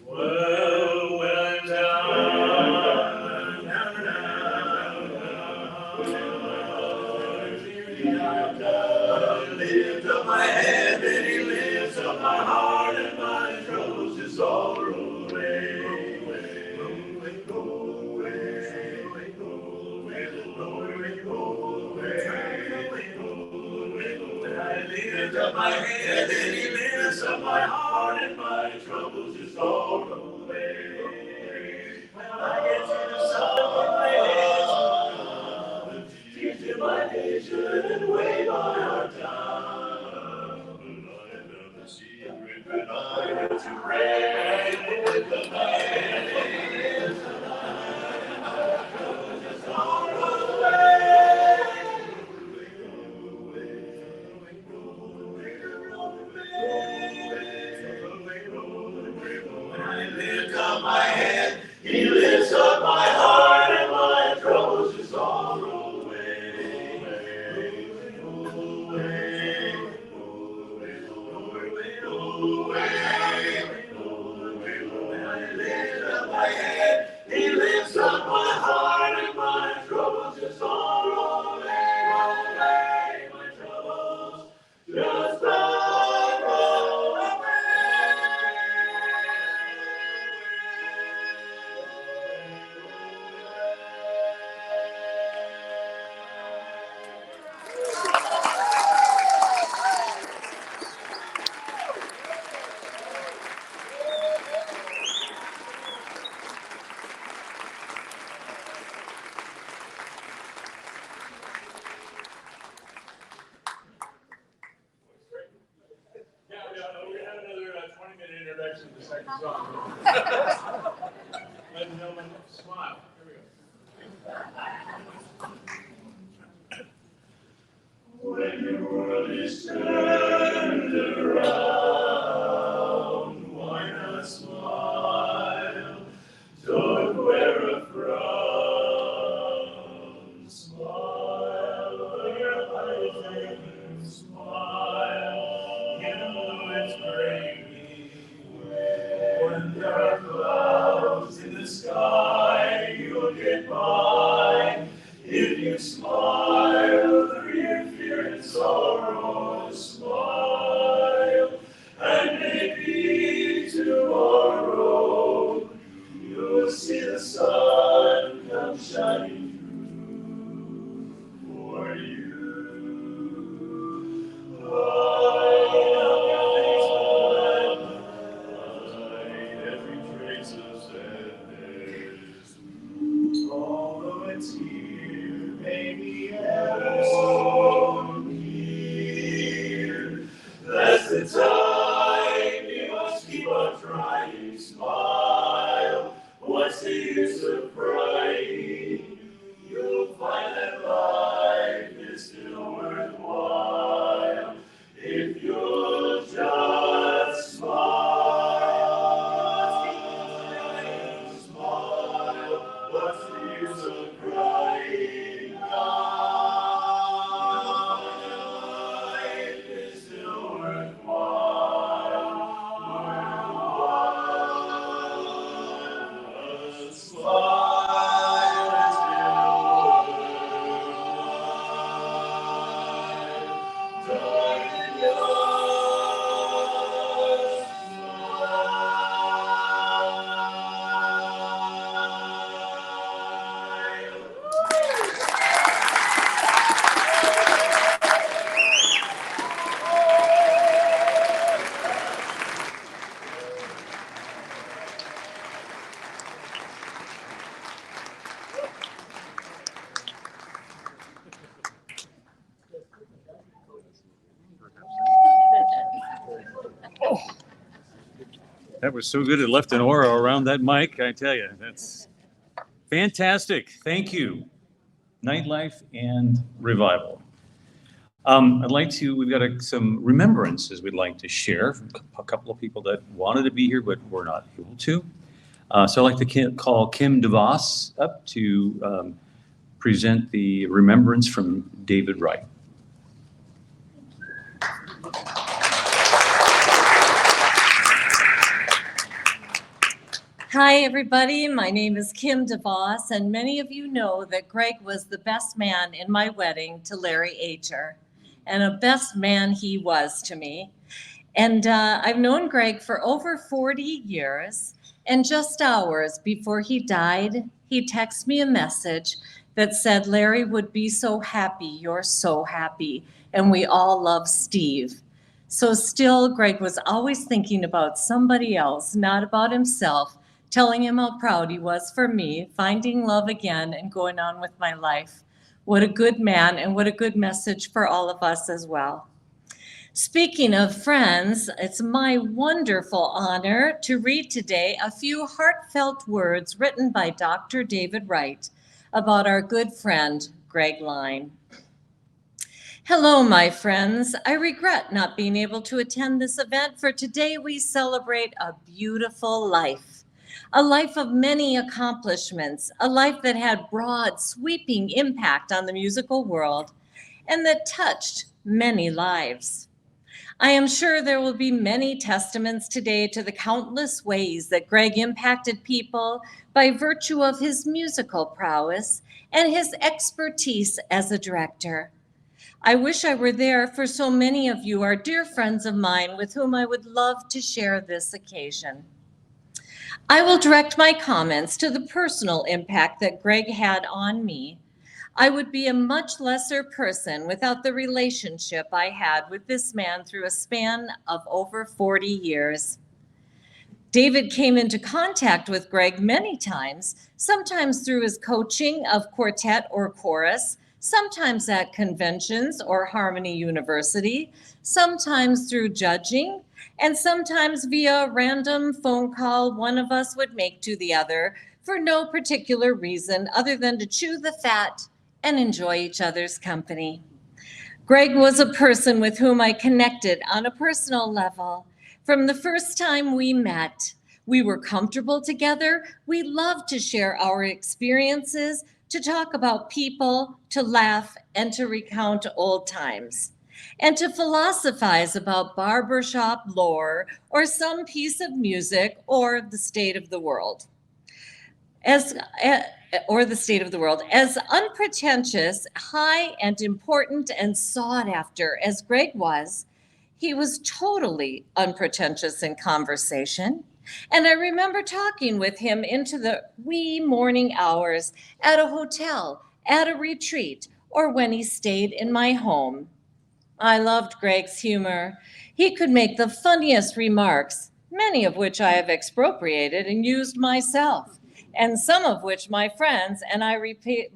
Speaker 3: Well, when I'm down, down, down, lift up my head, and he lifts up my heart, and my troubles just all roll away. Roll away, roll away, roll away, roll away. When I lift up my head, and he lifts up my heart, and my troubles just all roll away. When I get to the sun, my head's tears in my nation and weigh my heart down. I know the secret when I have to pray. Lift up my head, lift up my heart, troubles just all roll away. When I lift up my head, he lifts up my heart, and my troubles just all roll away. Roll away, roll away, roll away, roll away, roll away. When I lift up my head, he lifts up my heart, and my troubles just all roll away, roll away. My troubles just all roll away. Yeah, we had another 20-minute introduction to the second song. Ladies and gentlemen, smile. Here we go. When your world is turned around, why not smile? Don't wear a frown. Smile, when your eyes are smile. You know it's gravy. When there are clouds in the sky, you'll get by. If you smile through your fear and sorrow, smile, and maybe tomorrow you'll see the sun come shining through for you. Every trace of sadness, although it's here, maybe ever so near. That's the time you must keep on trying. Smile. What's the use of crying? You'll find that life is still worthwhile if you'll just smile. Smile. What's the use of crying? Life is still worthwhile. Smile.
Speaker 1: That was so good. It left an aura around that mic, I tell you. That's fantastic. Thank you. Nightlife and revival. We've got some remembrances we'd like to share from a couple of people that wanted to be here but were not able to. So I'd like to call Kim DeVos up to present the remembrance from David Wright.
Speaker 7: Hi, everybody. My name is Kim DeVos, and many of you know that Greg was the best man in my wedding to Larry Acher, and a best man he was to me. And I've known Greg for over 40 years, and just hours before he died, he texted me a message that said, "Larry would be so happy, you're so happy, and we all love Steve." So still, Greg was always thinking about somebody else, not about himself, telling him how proud he was for me, finding love again and going on with my life. What a good man, and what a good message for all of us as well. Speaking of friends, it's my wonderful honor to read today a few heartfelt words written by Dr. David Wright about our good friend, Greg Lyne. Hello, my friends. I regret not being able to attend this event, for today we celebrate a beautiful life. A life of many accomplishments, a life that had broad, sweeping impact on the musical world, and that touched many lives. I am sure there will be many testaments today to the countless ways that Greg impacted people by virtue of his musical prowess and his expertise as a director. I wish I were there, for so many of you are dear friends of mine with whom I would love to share this occasion. I will direct my comments to the personal impact that Greg had on me. I would be a much lesser person without the relationship I had with this man through a span of over 40 years. David came into contact with Greg many times, sometimes through his coaching of quartet or chorus, sometimes at conventions or Harmony University, sometimes through judging, and sometimes via a random phone call one of us would make to the other for no particular reason other than to chew the fat and enjoy each other's company. Greg was a person with whom I connected on a personal level. From the first time we met, we were comfortable together. We loved to share our experiences, to talk about people, to laugh, and to recount old times, and to philosophize about barbershop lore or some piece of music or the state of the world. As unpretentious, high and important and sought after as Greg was, he was totally unpretentious in conversation. And I remember talking with him into the wee morning hours at a hotel, at a retreat, or when he stayed in my home. I loved Greg's humor. He could make the funniest remarks, many of which I have expropriated and used myself, and some of which my friends and I repeat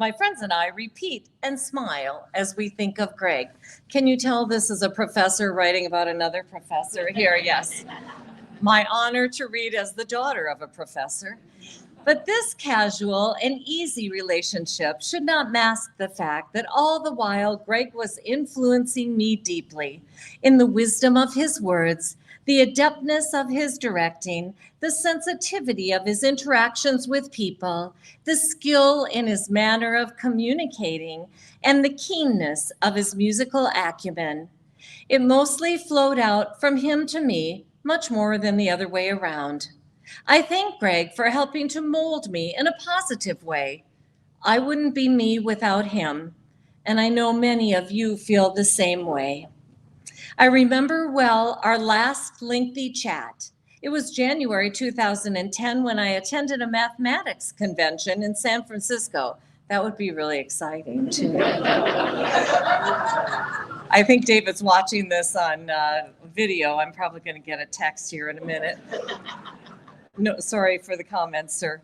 Speaker 7: and smile as we think of Greg. Can you tell this is a professor writing about another professor here? Yes. My honor to read as the daughter of a professor. But this casual and easy relationship should not mask the fact that all the while Greg was influencing me deeply in the wisdom of his words, the adeptness of his directing, the sensitivity of his interactions with people, the skill in his manner of communicating, and the keenness of his musical acumen. It mostly flowed out from him to me, much more than the other way around. I thank Greg for helping to mold me in a positive way. I wouldn't be me without him, and I know many of you feel the same way. I remember well our last lengthy chat. It was January 2010 when I attended a mathematics convention in San Francisco. That would be really exciting, too. I think David's watching this on video. I'm probably going to get a text here in a minute. No, sorry for the comments, sir.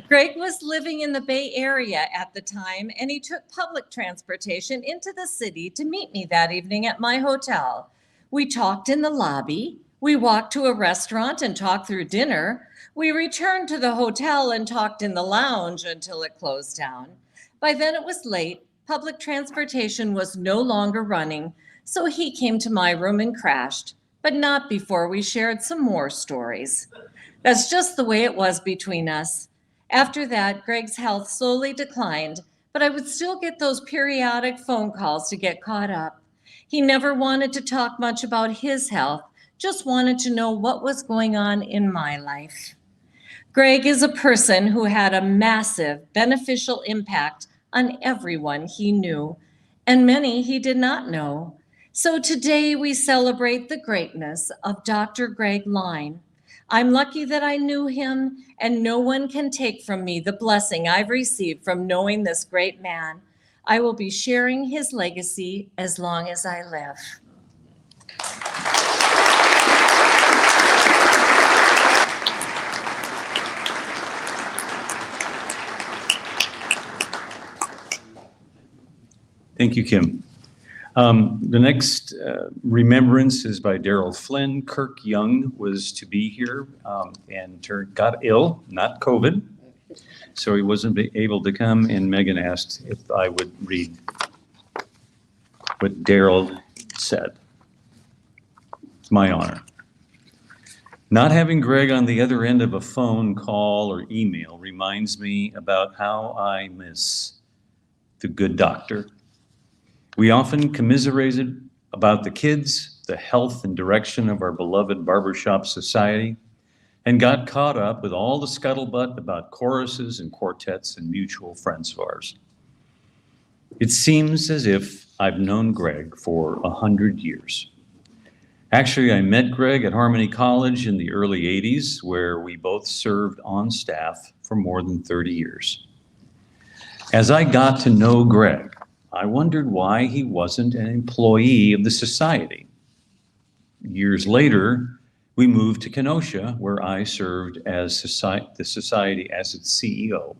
Speaker 7: Greg was living in the Bay Area at the time, and he took public transportation into the city to meet me that evening at my hotel. We talked in the lobby. We walked to a restaurant and talked through dinner. We returned to the hotel and talked in the lounge until it closed down. By then it was late. Public transportation was no longer running, so he came to my room and crashed, but not before we shared some more stories. That's just the way it was between us. After that, Greg's health slowly declined, but I would still get those periodic phone calls to get caught up. He never wanted to talk much about his health, just wanted to know what was going on in my life. Greg is a person who had a massive beneficial impact on everyone he knew, and many he did not know. So today we celebrate the greatness of Dr. Greg Lyne. I'm lucky that I knew him, and no one can take from me the blessing I've received from knowing this great man. I will be sharing his legacy as long as I live.
Speaker 1: Thank you, Kim. The next remembrance is by Daryl Flynn. Kirk Young was to be here and got ill, not COVID, so he wasn't able to come, and Megan asked if I would read what Daryl said. It's my honor. Not having Greg on the other end of a phone call or email reminds me about how I miss the good doctor. We often commiserated about the kids, the health and direction of our beloved barbershop society, and got caught up with all the scuttlebutt about choruses and quartets and mutual friends of ours. It seems as if I've known Greg for 100 years. Actually, I met Greg at Harmony College in the early 80s, where we both served on staff for more than 30 years. As I got to know Greg, I wondered why he wasn't an employee of the society. Years later, we moved to Kenosha, where I served as the society as its CEO.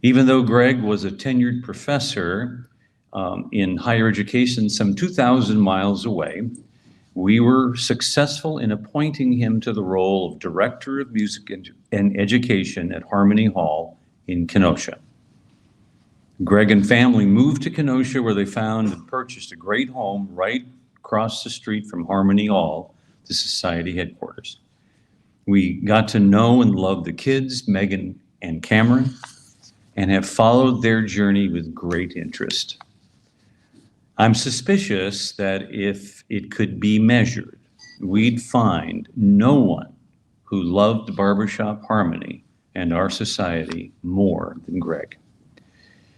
Speaker 1: Even though Greg was a tenured professor in higher education some 2,000 miles away, we were successful in appointing him to the role of Director of Music and Education at Harmony Hall in Kenosha. Greg and family moved to Kenosha, where they found and purchased a great home right across the street from Harmony Hall, the society headquarters. We got to know and love the kids, Megan and Cameron, and have followed their journey with great interest. I'm suspicious that if it could be measured, we'd find no one who loved barbershop harmony and our society more than Greg.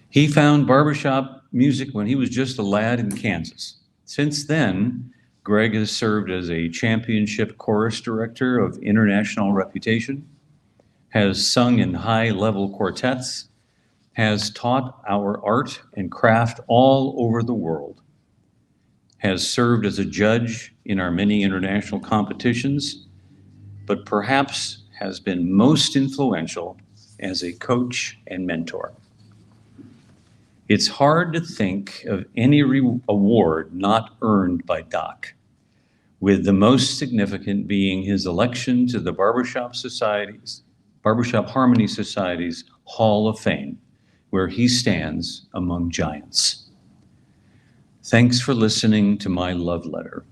Speaker 1: He found barbershop music when he was just a lad in Kansas. Since then, Greg has served as a championship chorus director of international reputation, has sung in high-level quartets, has taught our art and craft all over the world, has served as a judge in our many international competitions, but perhaps has been most influential as a coach and mentor. It's hard to think of any award not earned by Doc, with the most significant being his election to the Barbershop Harmony Society's Hall of Fame, where he stands among giants. Thanks for listening to my love letter.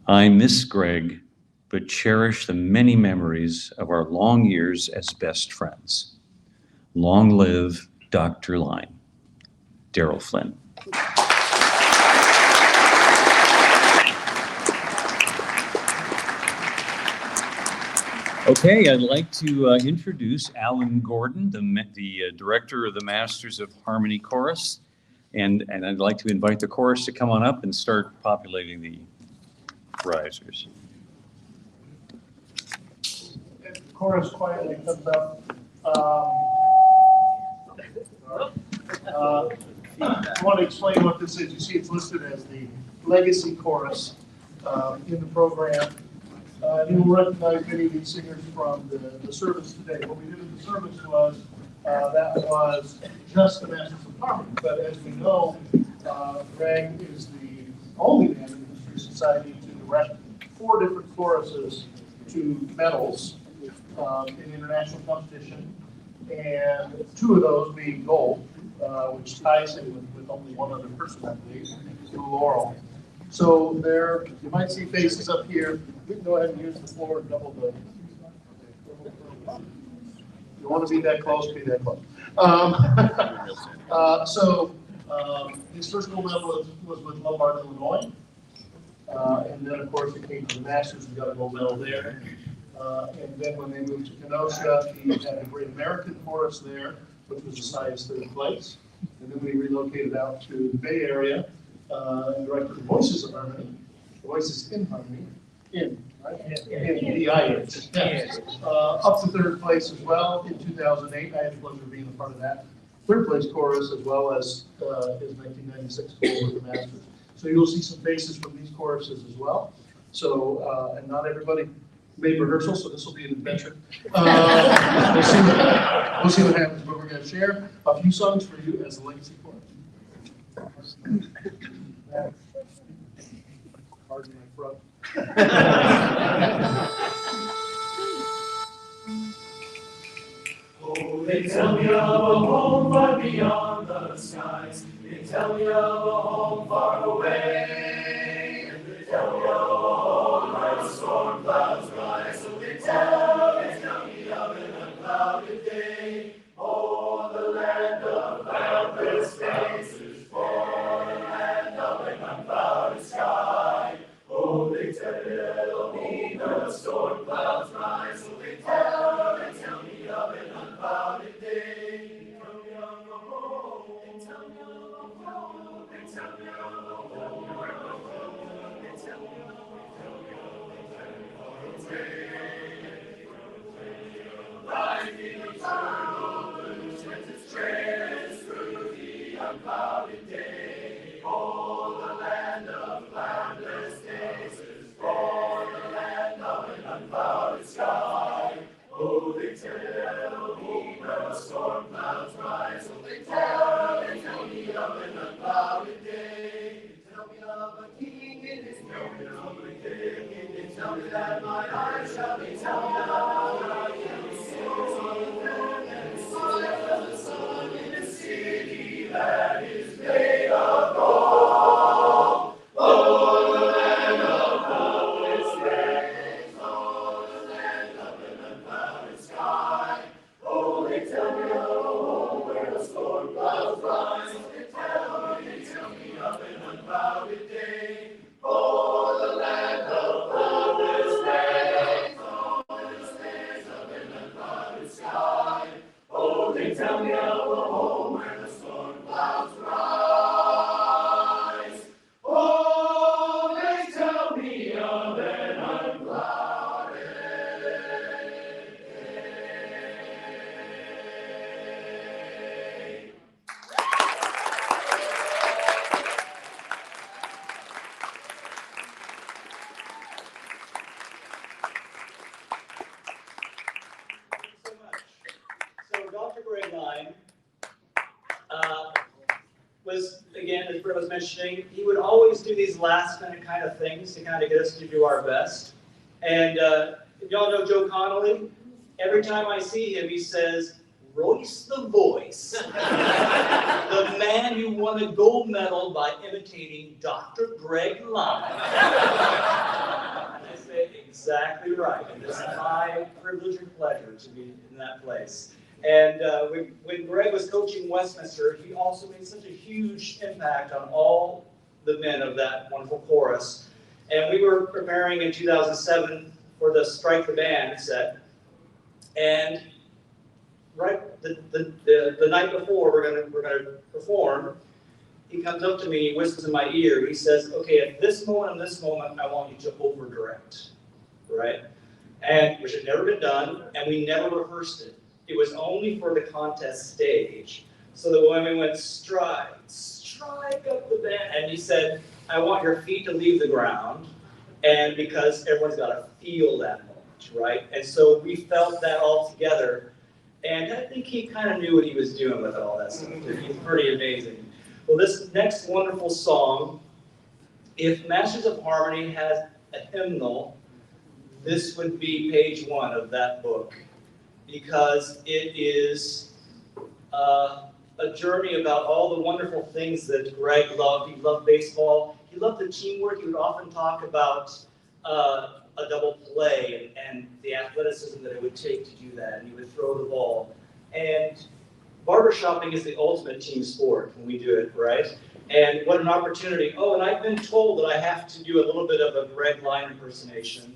Speaker 1: I miss Greg, but cherish the many memories of our long years as best friends. Long live Dr. Lyne. Daryl Flynn. Okay, I'd like to introduce Alan Gordon, the director of the Masters of Harmony Chorus, and I'd like to invite the chorus to come on up and start populating the risers.
Speaker 3: If the chorus quietly comes up. I want to explain what this is. You see it's listed as the Legacy Chorus in the program. You will recognize many of these singers from the service today. What we did in the service was, that was just the Masters of Harmony. But as we know, Greg is the only man in the History Society to direct 4 different choruses to medals in international competition, and 2 of those being gold, which ties him with only one other person, I believe, to Laurel. So there, you might see faces up here. We can go ahead and use the floor and double the. You want to be that close, be that close. His first gold medal was with Lombard, Illinois. And then, of course, it came to the Masters, we got a gold medal there. And then when they moved to Kenosha, he had a Great American Chorus there, which was as high as 3rd place. And then we relocated out to the Bay Area and directed the Voices of Harmony, Voices in Harmony, right? Up to 3rd place as well in 2008. I had the pleasure of being a part of that 3rd place chorus, as well as his 1996 goal with the Masters. So you'll see some faces from these choruses as well. So, and not everybody made rehearsal, so this will be an adventure. We'll see what happens, but we're going to share a few songs for you as a legacy chorus. Pardon my throat.
Speaker 8: Oh, they tell me of a home far beyond the skies. They tell me of a home far away. They tell me of a home where the storm clouds rise. So they tell me of an unclouded day. Oh, the land of boundless spaces, for the land of an unclouded sky. Oh, they tell me the storm clouds rise. So they tell me of an unclouded day. They tell me of a home. They tell me of a home. They tell me of a home. They tell me of a life in eternal blue sends its trails through the unclouded day. Oh, the land of cloudless days is for the land of an unclouded sky. Oh, they tell me the storm clouds rise. Oh, they tell me of an unclouded day. They tell me of a king in his throne, of a king. They tell me that my eyes shall be tell me of a king. The sun in a city that is made of gold. Oh, the land of boundless days. Oh, the land of an unclouded sky. Oh, they tell me of a home where the storm clouds rise. They tell me of an unclouded day. Oh, the land of boundless days. Oh, the days of an unclouded sky. Oh, they tell me of a home where the storm clouds rise. Oh, they tell me of an unclouded day.
Speaker 2: So much. So Dr. Greg Lyne was, again, as Brett was mentioning, he would always do these last minute kind of things to kind of get us to do our best. And if y'all know Joe Connolly, every time I see him, he says, Royce the Voice, the man who won a gold medal by imitating Dr. Greg Lyne. And I say, exactly right. And it's my privilege and pleasure to be in that place. And when Greg was coaching Westminster, he also made such a huge impact on all the men of that wonderful chorus. And we were preparing in 2007 for the Strike the Band set. And right the night before we're gonna perform, he comes up to me, he whispers in my ear, he says, okay, at this moment and this moment, I want you to over direct, right? And which had never been done, and we never rehearsed it. It was only for the contest stage. So that when we went strike up the band, and he said, I want your feet to leave the ground, and because everyone's got to feel that moment, right? And so we felt that all together, and I think he kind of knew what he was doing with all that stuff. He's pretty amazing. Well, this next wonderful song, if Masters of Harmony a hymnal, this would be page 1 of that book, because it is a journey about all the wonderful things that Greg loved. He loved baseball. He loved the teamwork. He would often talk about a double play and the athleticism that it would take to do that. And he would throw the ball. And barbershopping is the ultimate team sport when we do it, right? And what an opportunity. Oh, and I've been told that I have to do a little bit of a Greg Lyne impersonation,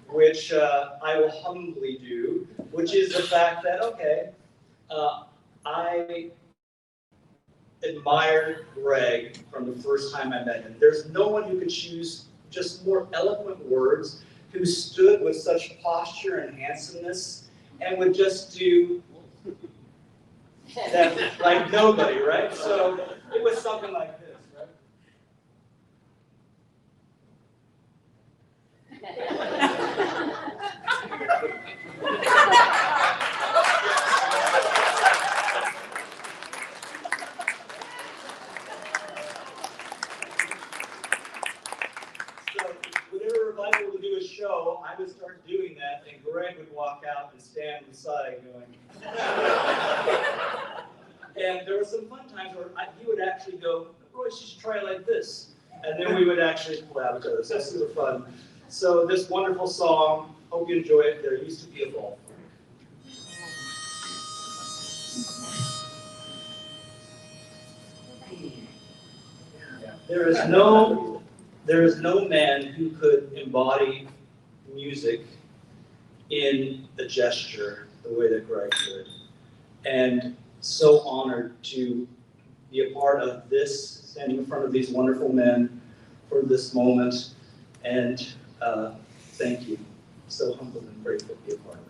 Speaker 2: which I will humbly do, which is the fact that, okay, I admired Greg from the first time I met him. There's no one who could choose just more eloquent words, who stood with such posture and handsomeness, and would just do that like nobody, right? So it was something like this, right? So whenever Revival would do a show, I would start doing that, and Greg would walk out and stand beside going. And there were some fun times where he would actually go, Royce, you should try it like this. And then we would actually pull out each other. So that's super fun. So this wonderful song, hope you enjoy it. There used to be a ballpark. There is no man who could embody music in the gesture the way that Greg could. And so honored to be a part of this, standing in front of these wonderful men for this moment. And thank you. So humbled and grateful to be a part of it.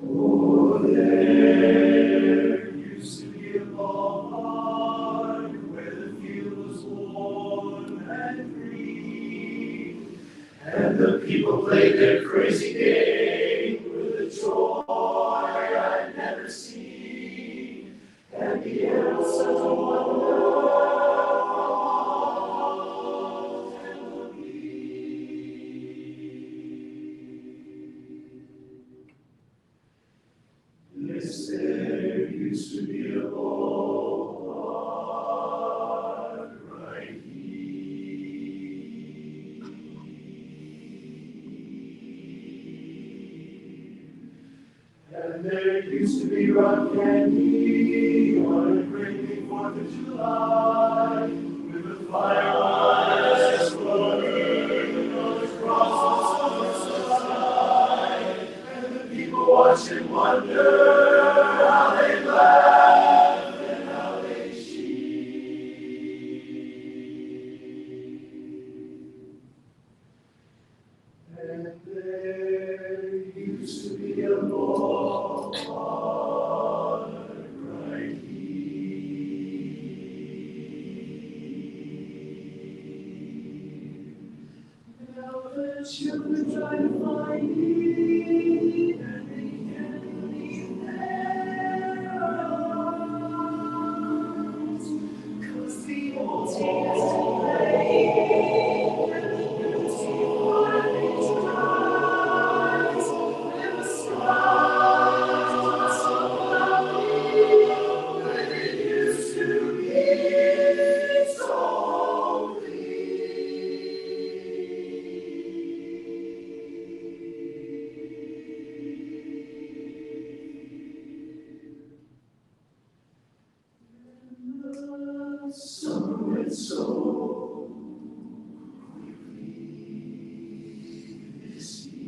Speaker 8: Oh, there used to be a ballpark where the field was warm and green, and the people played their crazy game with a joy I'd never seen, and the air was such a wonder. Yes, there used to be a ballpark right here. And there used to be rock candy on a great big 4th of July, with the firelight floating across the sky, and the people watching wonder how they laugh and how they cheat. And there used to be a ballpark right here. Now the children try to find it, and they can't believe their eyes, 'cause the old team is to play, and the new team finally tries, and the skies are so cloudy, but it used to be so clear. The summer went so quickly this year.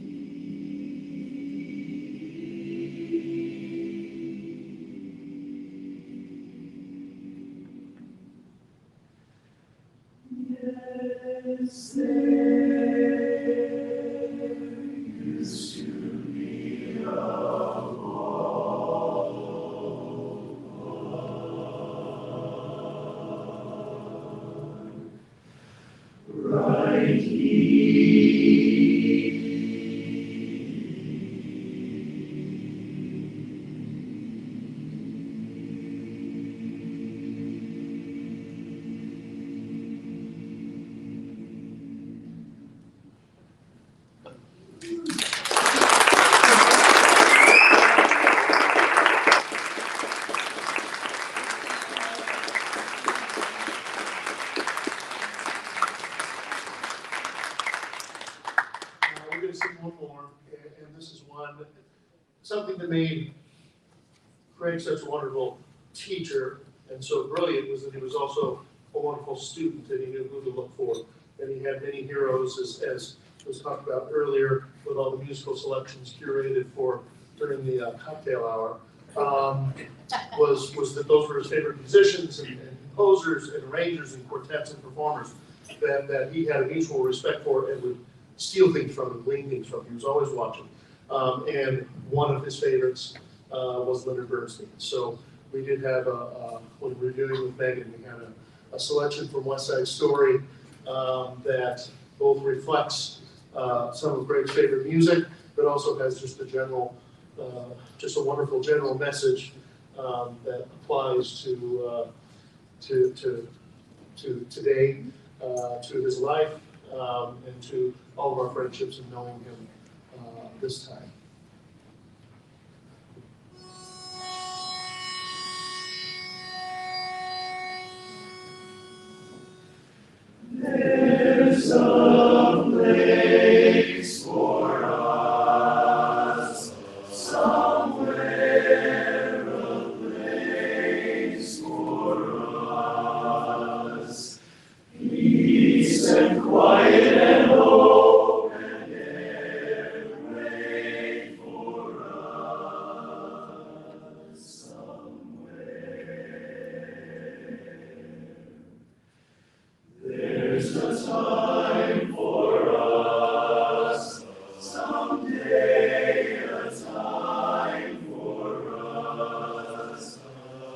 Speaker 8: Yes, there used to be a right here.
Speaker 9: something that made Greg such a wonderful teacher and so brilliant was that he was also a wonderful student, and he knew who to look for. And he had many heroes, as was talked about earlier, with all the musical selections curated for during the cocktail hour. Was that those were his favorite musicians and composers and arrangers and quartets and performers that he had a mutual respect for and would steal things from and glean things from. He was always watching. And one of his favorites was Leonard Bernstein. So we did have when we were doing with Megan, we had a selection from West Side Story that both reflects some of Greg's favorite music, but also has just a general, just a wonderful general message that applies to today, to his life, and to all of our friendships and knowing him this time.
Speaker 8: There's a place for us somewhere, a place for us. Peace and quiet and hope and air wait for us somewhere. There's a time for us someday, a time for us.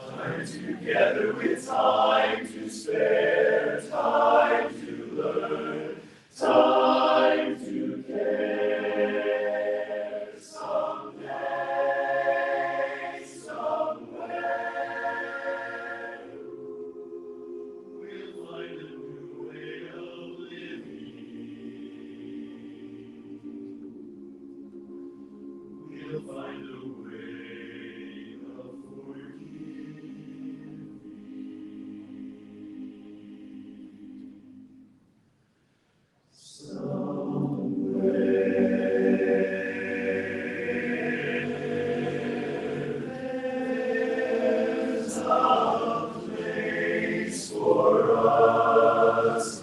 Speaker 8: Time together with time to spare, time to learn, time to care. Someday, somewhere, we'll find a new way of living. We'll find a way of forgiving. There's a place for us,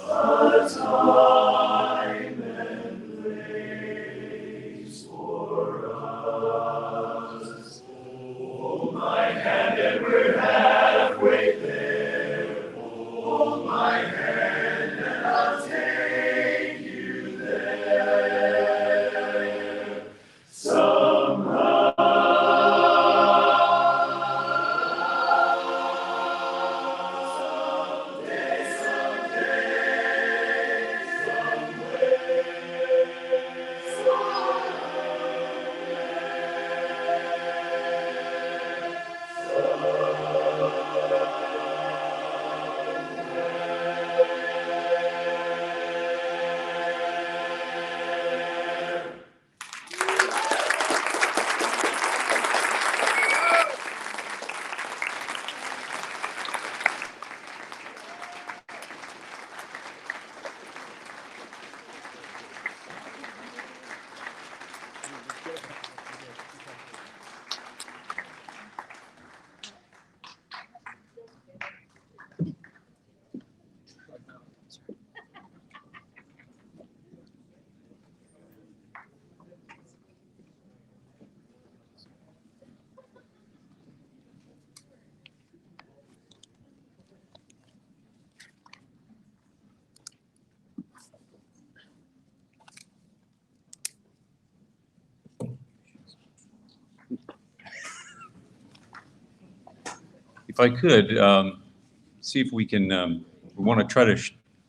Speaker 8: a time and place for us. Hold my hand and we're halfway there. Hold my hand and I'll take you there. Somehow. Someday,
Speaker 1: If I could, see if we can, we want to try to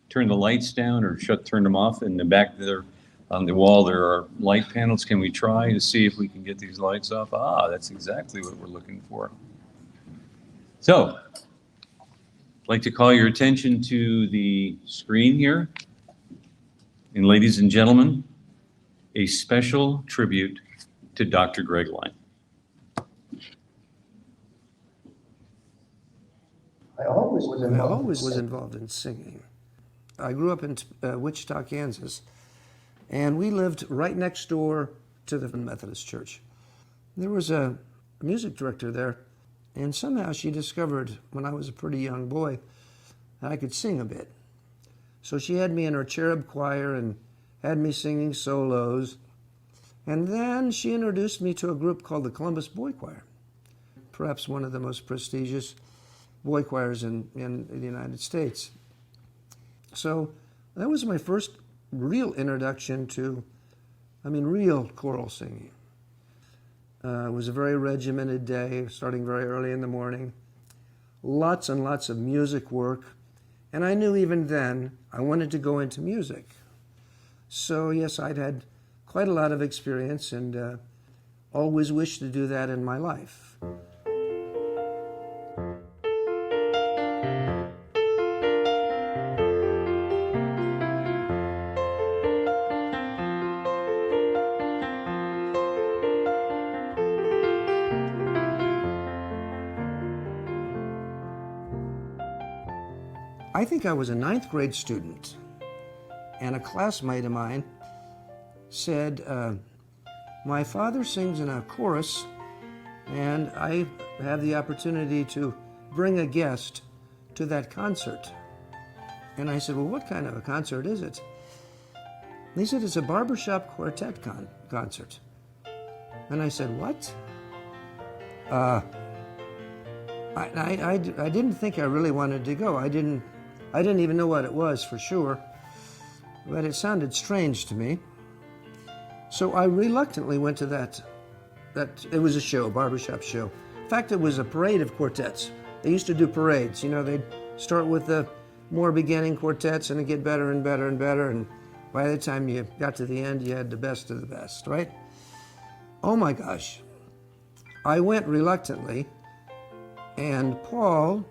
Speaker 1: turn the lights down or turn them off. In the back there on the wall, there are light panels. Can we try to see if we can get these lights off? Ah, that's exactly what we're looking for. So, I'd like to call your attention to the screen here. And ladies and gentlemen, a special tribute to Dr. Greg Lyne.
Speaker 10: I always was involved in singing. I grew up in Wichita, Kansas, and we lived right next door to the Methodist Church. There was a music director there, and somehow she discovered when I was a pretty young boy that I could sing a bit. So she had me in her cherub choir and had me singing solos. And then she introduced me to a group called the Columbus Boy Choir, perhaps one of the most prestigious boy choirs in the United States. So that was my first real introduction to, real choral singing. It was a very regimented day, starting very early in the morning. Lots and lots of music work. And I knew even then I wanted to go into music. So yes, I'd had quite a lot of experience and always wished to do that in my life. I think I was a 9th grade student, and a classmate of mine said, my father sings in a chorus, and I have the opportunity to bring a guest to that concert. And I said, well, what kind of a concert is it? And he said, it's a barbershop quartet concert. And I said, what? I didn't think I really wanted to go. I didn't even know what it was for sure, but it sounded strange to me. So I reluctantly went to that. It was a show, barbershop show. In fact, it was a parade of quartets. They used to do parades. They'd start with the more beginning quartets and it'd get better and better and better. And by the time you got to the end, you had the best of the best, right? Oh my gosh. I went reluctantly, and Paul,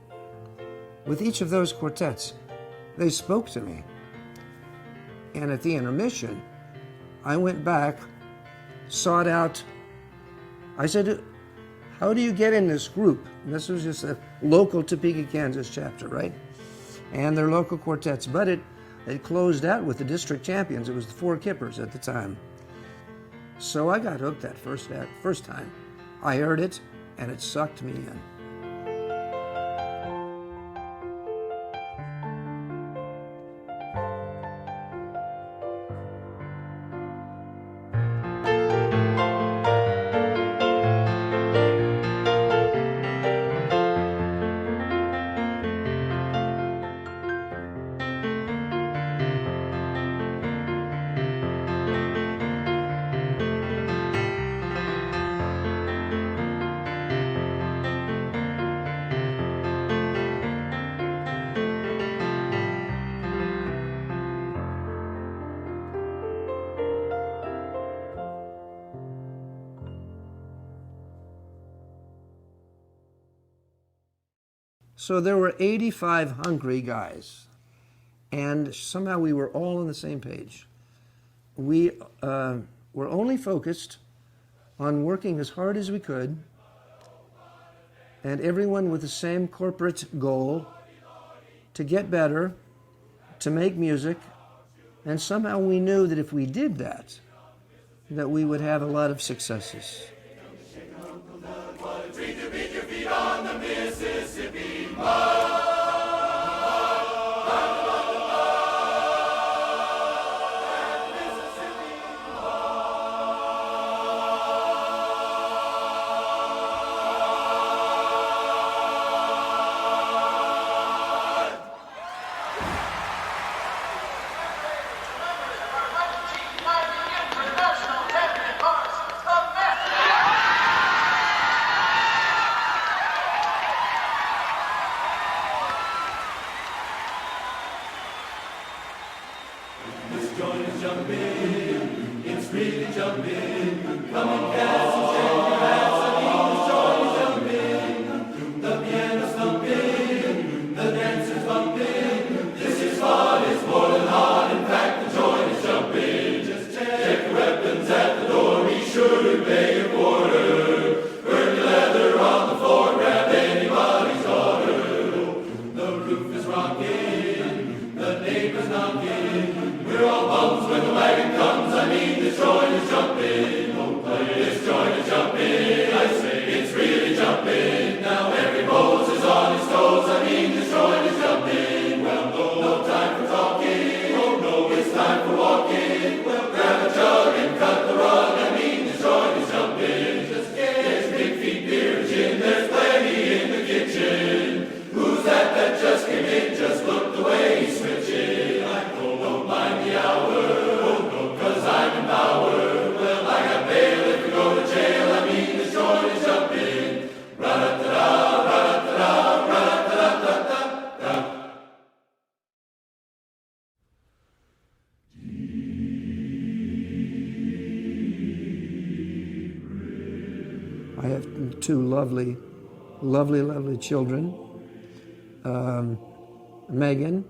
Speaker 10: with each of those quartets, they spoke to me. And at the intermission, I went back, sought out, I said, how do you get in this group? And this was just a local Topeka, Kansas chapter, right? And their local quartets. But it closed out with the district champions. It was the Four Kippers at the time. So I got hooked that first time. I heard it, and it sucked me in. So there were 85 hungry guys, and somehow we were all on the same page. We were only focused on working as hard as we could, and everyone with the same corporate goal to get better, to make music, and somehow we knew that if we did that, that we would have a lot of successes.
Speaker 8: We're all bums when the wagon comes. I mean, the joint is jumping.
Speaker 10: two lovely, lovely, lovely children. Megan,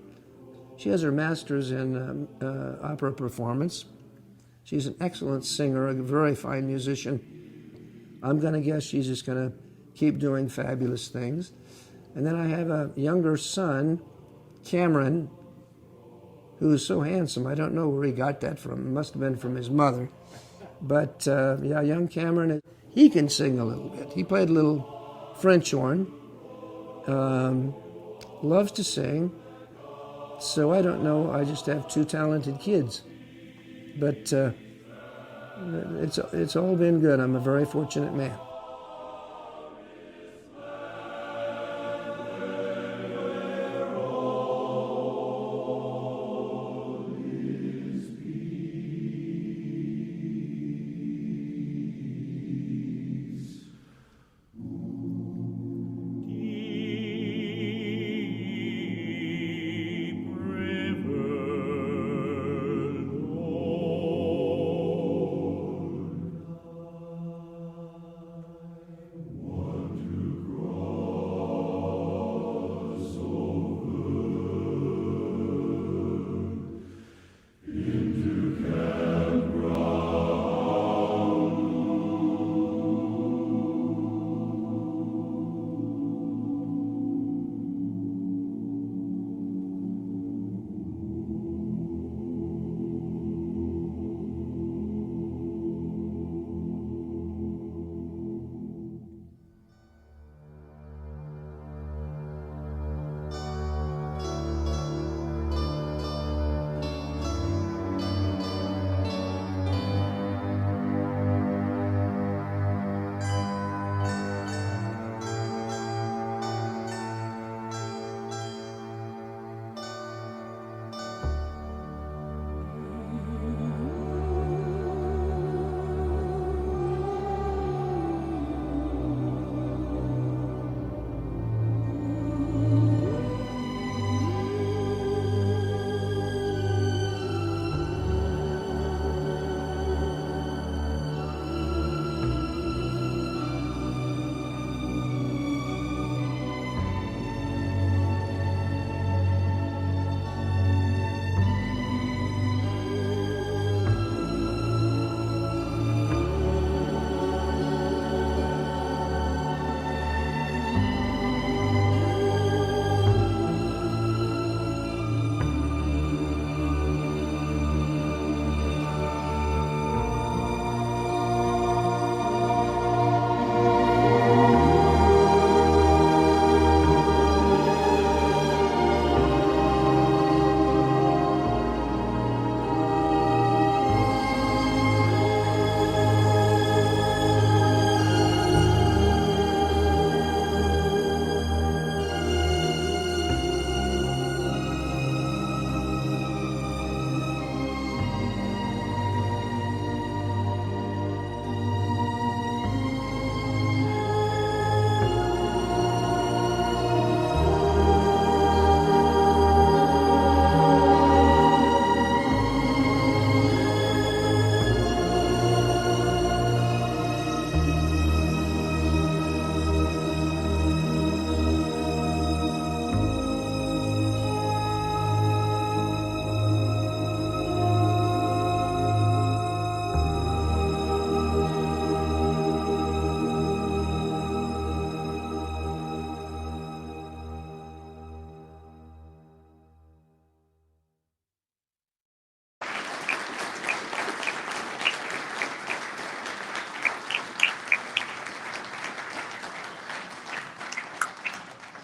Speaker 10: she has her master's in opera performance. She's an excellent singer, a very fine musician. I'm going to guess she's just going to keep doing fabulous things. And then I have a younger son, Cameron, who's so handsome. I don't know where he got that from. It must have been from his mother. But yeah, young Cameron, he can sing a little bit. He played a little French horn. Loves to sing. So I don't know. I just have two talented kids. But it's all been good. I'm a very fortunate man.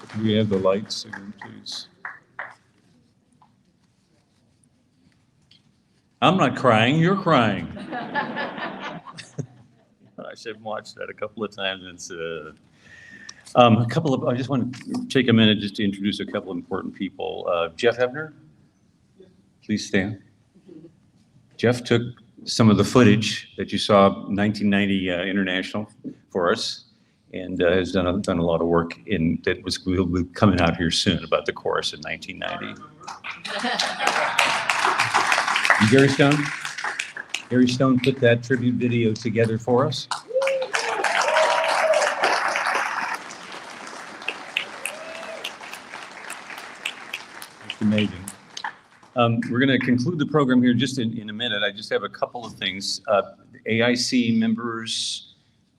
Speaker 1: Can we have the lights again, please? I'm not crying, you're crying. I should have watched that a couple of times. It's I just want to take a minute just to introduce a couple of important people. Jeff Hebner, please stand. Jeff took some of the footage that you saw 1990 International for us, and has done a lot of work will be coming out here soon about the chorus in 1990. And Gary Stone put that tribute video together for us. to Megan. We're going to conclude the program here just in a minute. I just have a couple of things. AIC members,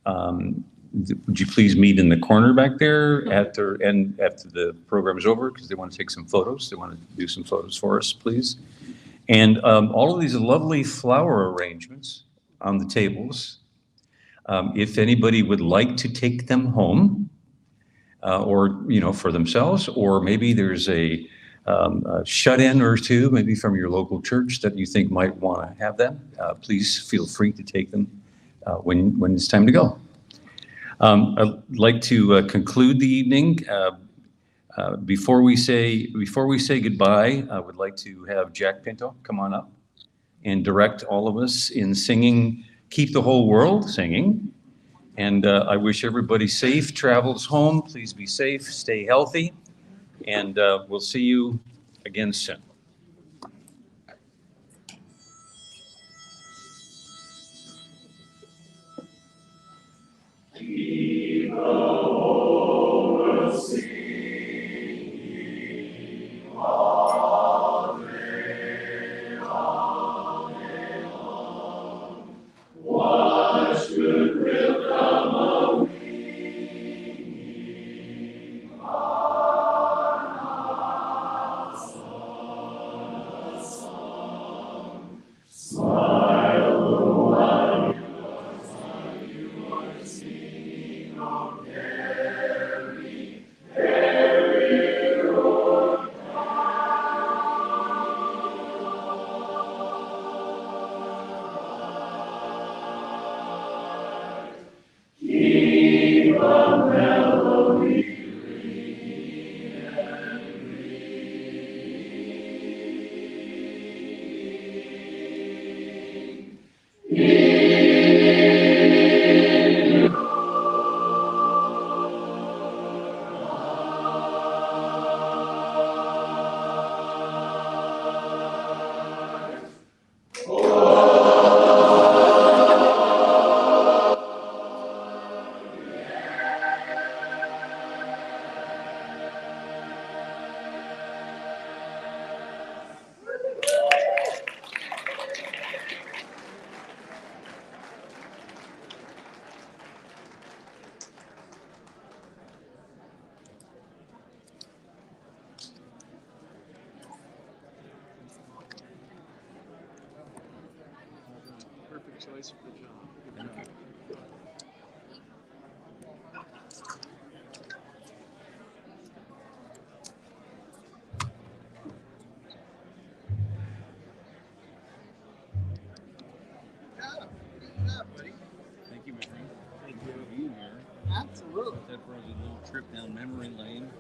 Speaker 1: would you please meet in the corner back there after the program is over, because they want to take some photos. They want to do some photos for us, please. And all of these lovely flower arrangements on the tables. If anybody would like to take them home, or for themselves, or maybe there's a shut-in or two, maybe from your local church that you think might want to have them, please feel free to take them when it's time to go. I'd like to conclude the evening. Before we say goodbye, I would like to have Jack Pinto come on up and direct all of us in singing "Keep the Whole World Singing." And I wish everybody safe travels home. Please be safe, stay healthy, and we'll see you again soon.
Speaker 8: Keep the whole world singing.
Speaker 1: choice for the job. Thank you. Thank you, my friend. Thank you for being here.
Speaker 11: Absolutely.
Speaker 1: That brought you a little trip down memory lane.